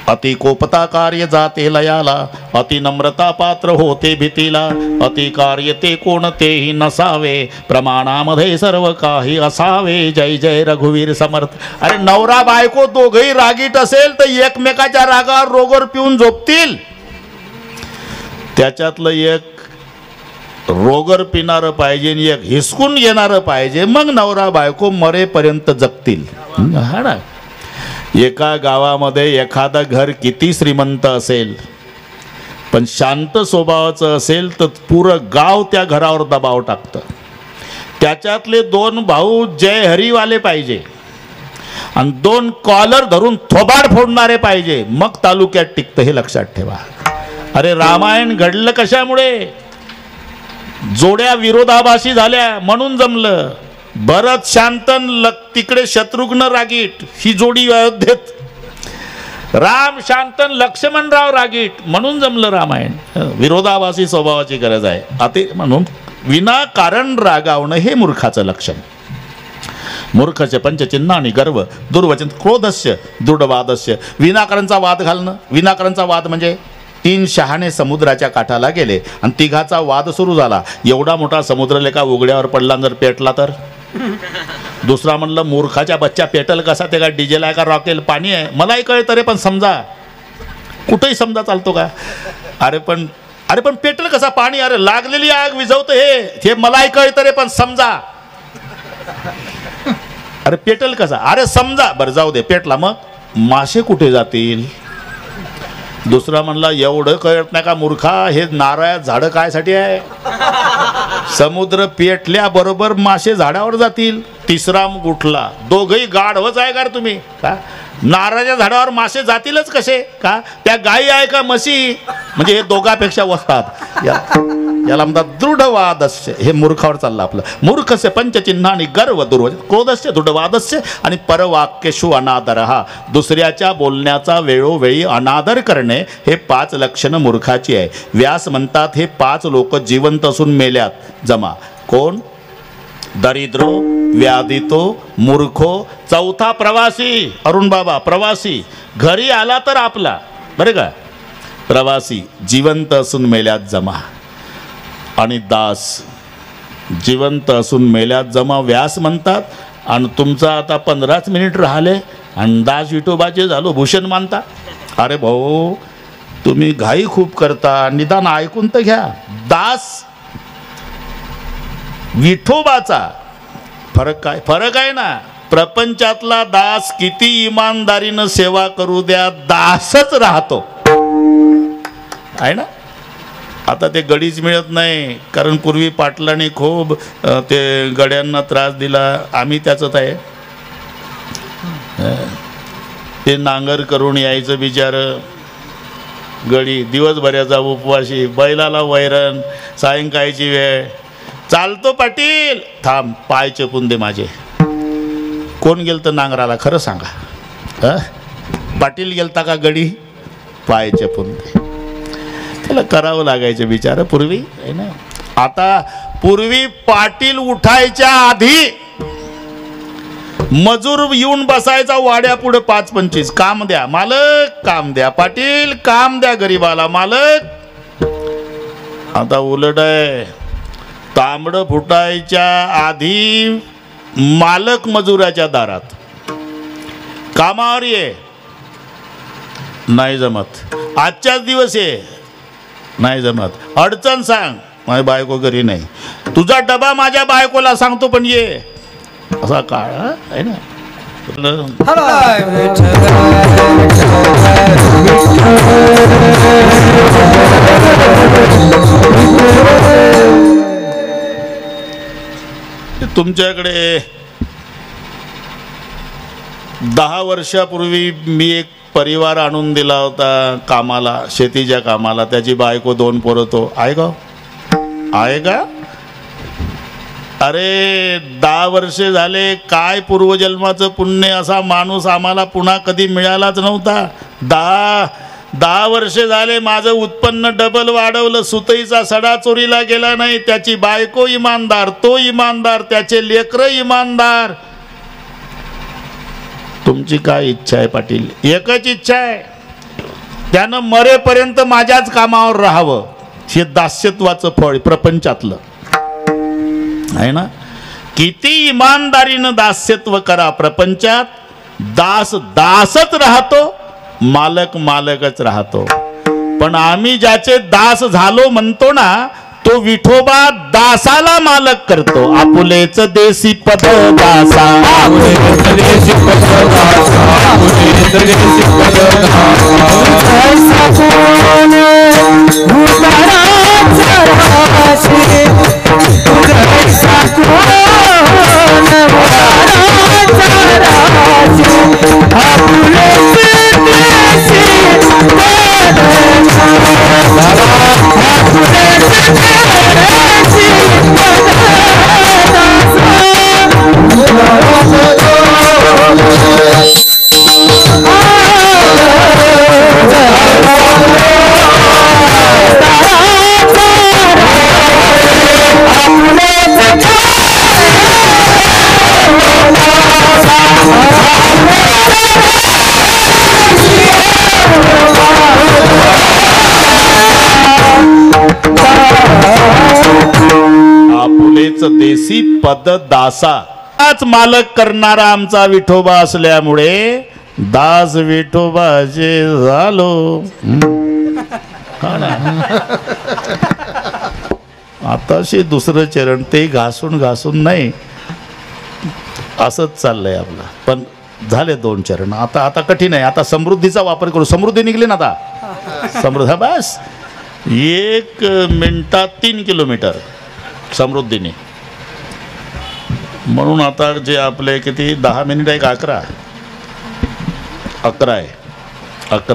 [SPEAKER 1] अति कोपता कार्य जाते लयाला, अति नम्रता पात्र होते भीतीला. अति कार्य ते कोणतेही नसावे, प्रमाणामध्ये सर्व काही असावे. जय जय रघुवीर समर्थ. अरे नवरा बायको दोघही रागीट असेल तर एकमेकाच्या रागावर रोगर पिऊन झोपतील. त्याच्यातलं एक रोगर पिणारं पाहिजे आणि एक हिसकून घेणारं पाहिजे, मग नवरा बायको मरेपर्यंत जगतील. हा ना. एका गावामध्ये एखादं घर किती श्रीमंत असेल पण शांत स्वभावाचं असेल तर पुरं गाव त्या घरावर दबाव टाकतं. त्याच्यातले 2 भाऊ जय हरीवाले पाहिजे आणि 2 कॉलर धरून थोबाड फोडणारे पाहिजे, मग तालुक्यात टिकतं. हे लक्षात ठेवा. अरे रामायण घडलं कशामुळे? जोड्या विरोधाभासी झाल्या म्हणून जमलं. भरत शांतन तिकडे शत्रुघ्न रागीट, ही जोडी अयोध्येत. राम शांतन लक्ष्मणराव रागीट म्हणून जमलं रामायण. विरोधाभासी स्वभावाची गरज आहे. आता म्हणून विनाकारण रागावणं हे मूर्खाचं लक्षण. मूर्खस्य पंचचिन्ह आणि गर्व दुर्वचन क्रोधस्य दृढवादस्य. विनाकारणचा वाद घालणं. विनाकारणचा वाद म्हणजे 3 शहाणे समुद्राच्या काठाला गेले आणि तिघाचा वाद सुरू झाला. एवढा मोठा समुद्र लेका उघड्यावर पडला, जर पेटला तर. दुसरा म्हणलं मूर्खाच्या बच्चा पेटल कसा? ते काय डिझेल आहे का रॉकेल? पाणी आहे. मलाही कळतं रे, पण समजा कुठेही समजा चालतो का? अरे पण पेटल कसा? पाणी. अरे लागलेली आग विझवतं हे मलाही कळतं रे, पण समजा. अरे पेटल कसा? अरे समजा. बरं जाऊ दे, पेटला. मग मासे कुठे जातील? दुसरा म्हणला एवढं कळत नाही का मूर्खा? हे नारळ झाडं कायसाठी आहे? समुद्र पेटल्याबरोबर मासे झाडावर जातील. तिसरा मग उठला. दोघही गाढवच आहे का रे तुम्ही? का नारळाच्या झाडावर मासे जातीलच कसे? का त्या गायी आहे का म्हशी? म्हणजे हे दोघांपेक्षा वसतात. याला म्हणतात दृढवादस्य. हे मूर्खावर चाललं आपलं. मूर्खस्य पंचचिन्ह आणि गर्व दुर्वचन क्रोधस्य दृढवादस्य आणि परवाक्यशु अनादरहा. दुसऱ्याच्या बोलण्याचा वेळोवेळी अनादर करणे हे 5 लक्षणं मूर्खाची आहे. व्यास म्हणतात हे 5 लोक जिवंत असून मेल्यात जमा. कोण? दरिद्रो, व्याधितो, मूर्खो. चौथा प्रवासी. अरुण बाबा प्रवासी. घरी आला तर आपला, बरे का? प्रवासी जिवंत असून मेल्यात जमा. आणि दास जिवंत असून मेल्यात जमा व्यास म्हणतात. आणि तुमचं आता 15च मिनिट राहिले आणि दास विठोबाचे झालो भूषण मानता. अरे भाऊ तुम्ही घाई खूप करता, निदान ऐकून तर घ्या. दास विठोबाचा फरक काय? फरक आहे ना. प्रपंचातला दास किती इमानदारीनं सेवा करू द्या, दासच राहतो आहे ना. आता ते गडीच मिळत नाही, कारण पूर्वी पाटलांनी खूप ते गड्यांना त्रास दिला. आम्ही त्याचंच आहे. ते नांगर करून यायचं बिचार गडी, दिवसभराचा उपवाशी, बैलाला वैरण, सायंकाळची वेळ. चालतो पाटील, थांब पाय चेपून दे माझे. कोण गेलतं नांगराला खरं सांगा? पाटील गेलता का गडी? पाय चेपून दे. त्याला करावं लागायचं बिचार पूर्वी आहे ना. आता पूर्वी पाटील उठायच्या आधी मजूर येऊन बसायचा वाड्या पुढे 5-25. काम द्या मालक, काम द्या पाटील, काम द्या गरीबाला मालक. आता उलट आहे. तांबडं फुटायच्या आधी मालक मजुराच्या दारात. कामावर ये, नाही जमत. आजच्याच दिवस ये, नाही जमत. अडचण सांग, माझी बायको घरी नाही. तुझा डबा माझ्या बायकोला सांगतो पण ये. असा काळ आहे ना. तुमच्याकडे 10 वर्षापूर्वी मी एक परिवार आणून दिला होता कामाला, शेतीच्या कामाला. त्याची बायको 2 पोरं. तो आहे का? आहे का? अरे 10 वर्षे झाले, काय पूर्वजन्माचं पुण्य, असा माणूस आम्हाला पुन्हा कधी मिळालाच नव्हता. 10 वर्षे झाले माझं उत्पन्न डबल वाढवलं, सुतईचा सडा चोरीला गेला नाही, त्याची बायको इमानदार, तो इमानदार, त्याचे लेकरं इमानदार. तुमची काय इच्छा आहे पाटील? एकच इच्छा आहे, त्यानं मरेपर्यंत माझ्याच कामावर राहावं. हे दास्यत्वाचं फळ प्रपंचातलं आहे ना. किती इमानदारीनं दास्यत्व करा, प्रपंचात दास दासच राहतो, मालक मालकच राहतो. पण आम्ही ज्याचे दास झालो म्हणतो ना, तो विठोबा दासाला मालक करतो. आपुलेच देसी पद दासा, आपुलेच देसी पद दासा, आपुलेच देसी पद देसी पद दासा हाच मालक करणारा आमचा विठोबा असल्यामुळे दास विठोबाचे झालो. आताशी दुसरं चरण ते घासून घासून नाही, असंच चाललंय आपलं. पण झाले 2 चरण. आता कठीण आहे. आता समृद्धीचा वापर करू. समृद्धी निघली ना आता. समृद्ध बस 1 मिनिटात 3 किलोमीटर समृद्धीने. म्हणून आता जे आपले किती 10 मिनिट आहे का 11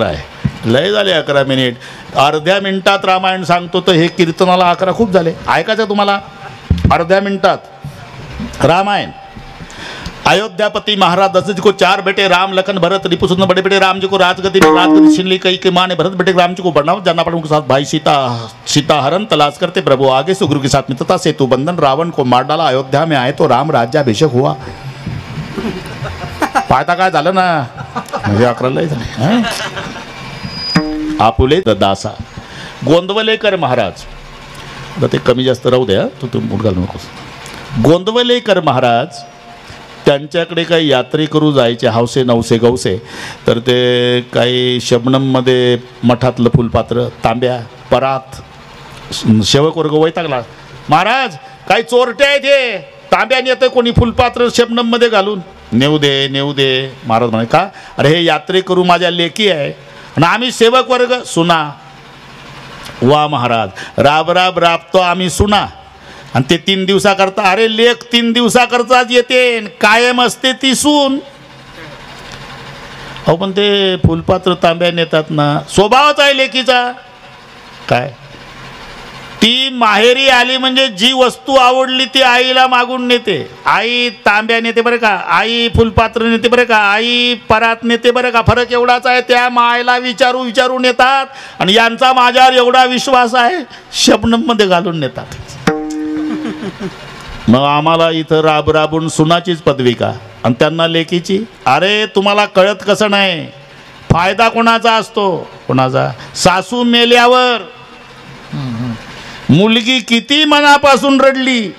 [SPEAKER 1] आहे. लय झाले 11 मिनिट. अर्ध्या मिनिटात रामायण सांगतो तर हे कीर्तनाला 11 खूप झाले. ऐकायचं तुम्हाला? अर्ध्या मिनिटात रामायण. अयोध्यापति महाराज दशरथ जी को 4 बेटे राम लखन भरत रिपुसुंदर बड़े बेटे राम जी को राजगद्दी में राजगद्दी छीन ली. कई के माँ ने भरत बेटे राम जी को बढ़ावा जानना पड़ा. उनके साथ भाई सीता हरण तलाश करते प्रभु आगे से गुरु के साथ मित्रता सेतु बंधन. रावण को मार डाला. अयोध्या में आए तो राम राज्याभिषेक हुआ. पाहता काय झालं ना, म्हणजे 11 झाले. आपुले दासा गोंदवलेकर महाराज. ते कमी जास्त राहू द्या, तू मूठ घालू नकोस. गोंदवलेकर महाराज त्यांच्याकडे काही यात्रेकरू जायचे हौसे नवसे गवसे. तर ते काही शबनममध्ये मठातलं फुलपात्र, तांब्या, परात, सेवक वर्ग वैतागला. महाराज काही चोरटे आहेत हे, तांब्याने येतं कोणी फुलपात्र शबनममध्ये घालून. नेऊ दे. महाराज म्हणे का? अरे हे यात्रेकरू माझ्या लेकी आहे आणि आम्ही सेवक वर्ग सुना. वा महाराज, राबतो आम्ही सुना आणि ते 3 दिवसाकरता. अरे लेख 3 दिवसाकरताच येते, कायम असते ती सून. अहो पण ते फुलपात्र तांब्या नेतात ना, स्वभावच आहे लेकीचा. काय ती माहेरी आली म्हणजे जी वस्तू आवडली ती आईला मागून नेते. आई तांब्या नेते बरं का, आई फुलपात्र नेते बरं का, आई परात नेते बरं का. फरक एवढाच आहे, त्या मायला विचारून नेतात आणि यांचा माझ्यावर एवढा विश्वास आहे शबनममध्ये घालून नेतात. मग आम्हाला इथं राबून सुनाचीच पदवी का आणि त्यांना लेकीची? अरे तुम्हाला कळत कसं नाही, फायदा कोणाचा असतो? कोणाचा? सासू मेल्यावर मुलगी किती मनापासून रडली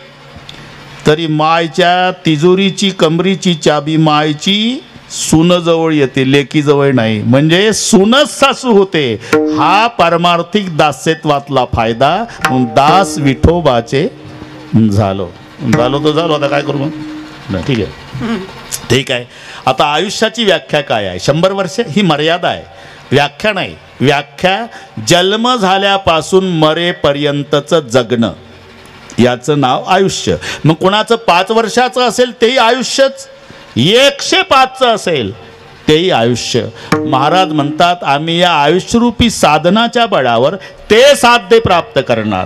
[SPEAKER 1] तरी मायच्या तिजोरीची कमरीची चाबी मायची सूनजवळ येते, लेकीजवळ नाही. म्हणजे सूनच सासू होते. हा पारमार्थिक दास्यत्वातला फायदा. दास विठोबाचे झालो. आता काय करू मग? ठीक आहे. आता आयुष्याची व्याख्या काय आहे? 100 वर्ष ही मर्यादा आहे, व्याख्या नाही. व्याख्या जन्म झाल्यापासून मरेपर्यंतचं जगणं, याचं नाव आयुष्य. मग कोणाचं 5 वर्षाचं असेल तेही आयुष्यच, 105चं असेल तेही आयुष्य. महाराज म्हणतात आम्ही या आयुष्यरूपी साधनाच्या बळावर ते साध्य प्राप्त करणार.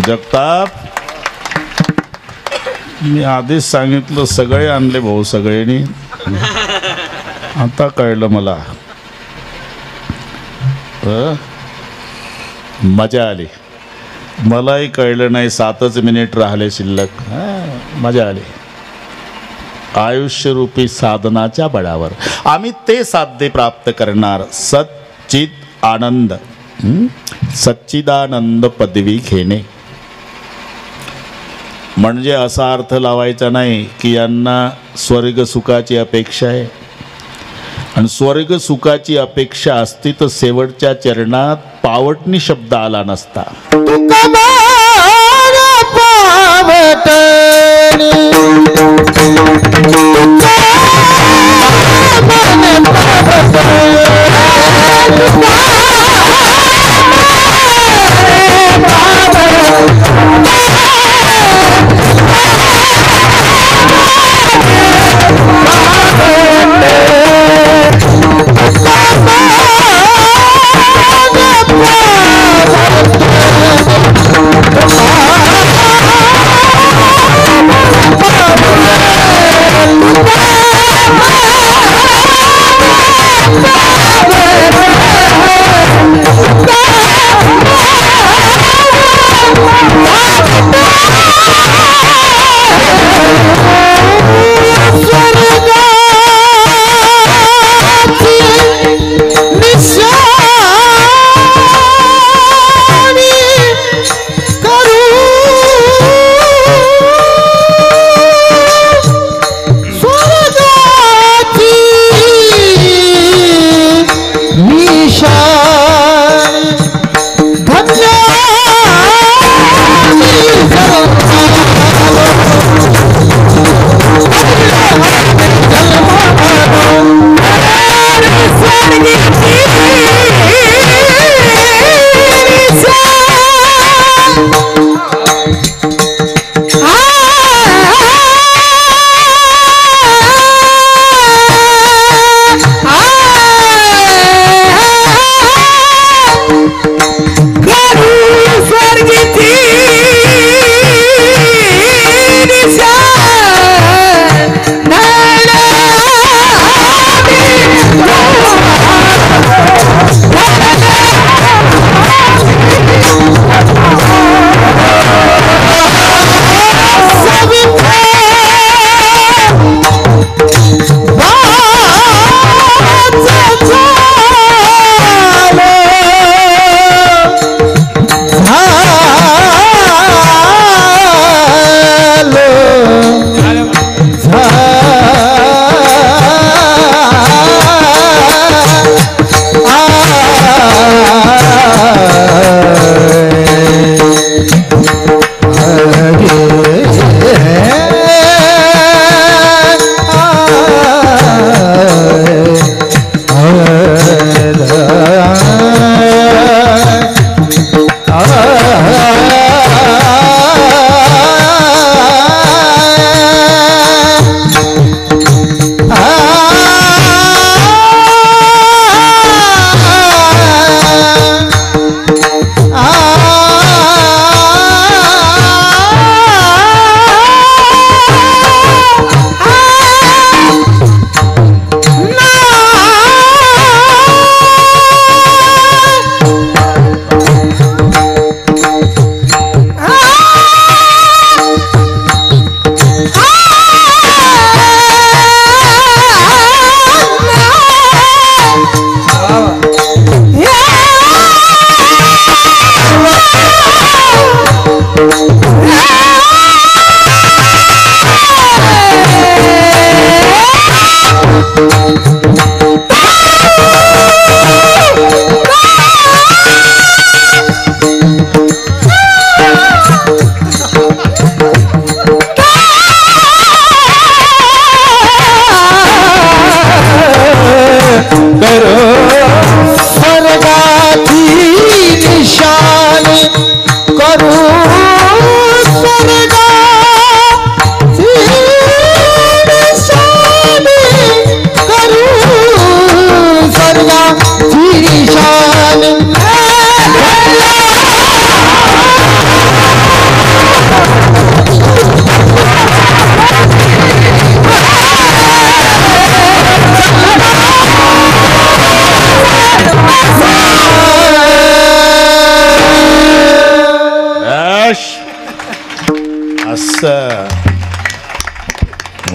[SPEAKER 1] जगताप, मी आधीच सांगितलं सगळे आणले भाऊ सगळ्यांनी. आता कळलं मला. मजा आली. मलाही कळलं नाही 7च मिनिट राहिले शिल्लक. मजा आली. आयुष्यरूपी साधनाच्या बळावर आम्ही ते साध्य प्राप्त करणार. सच्चित आनंद, सच्चिदानंद पदवी घेणे. म्हणजे असा अर्थ लावायचा नाही की यांना स्वर्ग सुखाची अपेक्षा आहे. आणि स्वर्ग सुखाची अपेक्षा असती तर शेवटच्या चरणात पावटणी शब्द आला नसता.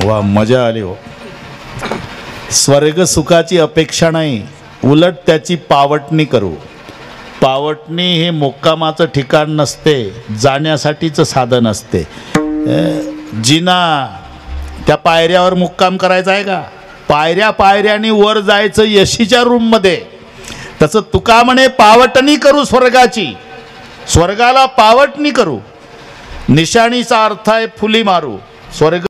[SPEAKER 1] वा, मजा आली हो. स्वर्ग सुखाची अपेक्षा नाही, उलट त्याची पावटणी करू. पावटणी हे मुक्कामाचं ठिकाण नसते, जाण्यासाठीचं साधन असते. जिना त्या पायऱ्यावर मुक्काम करायचा आहे का? पायऱ्या पायऱ्याने वर जायचं यशीच्या रूममध्ये. तसं तुका म्हणे पावटणी करू स्वर्गाची, स्वर्गाला पावटणी करू. निशाणीचा अर्थ आहे फुली मारू. स्वर्ग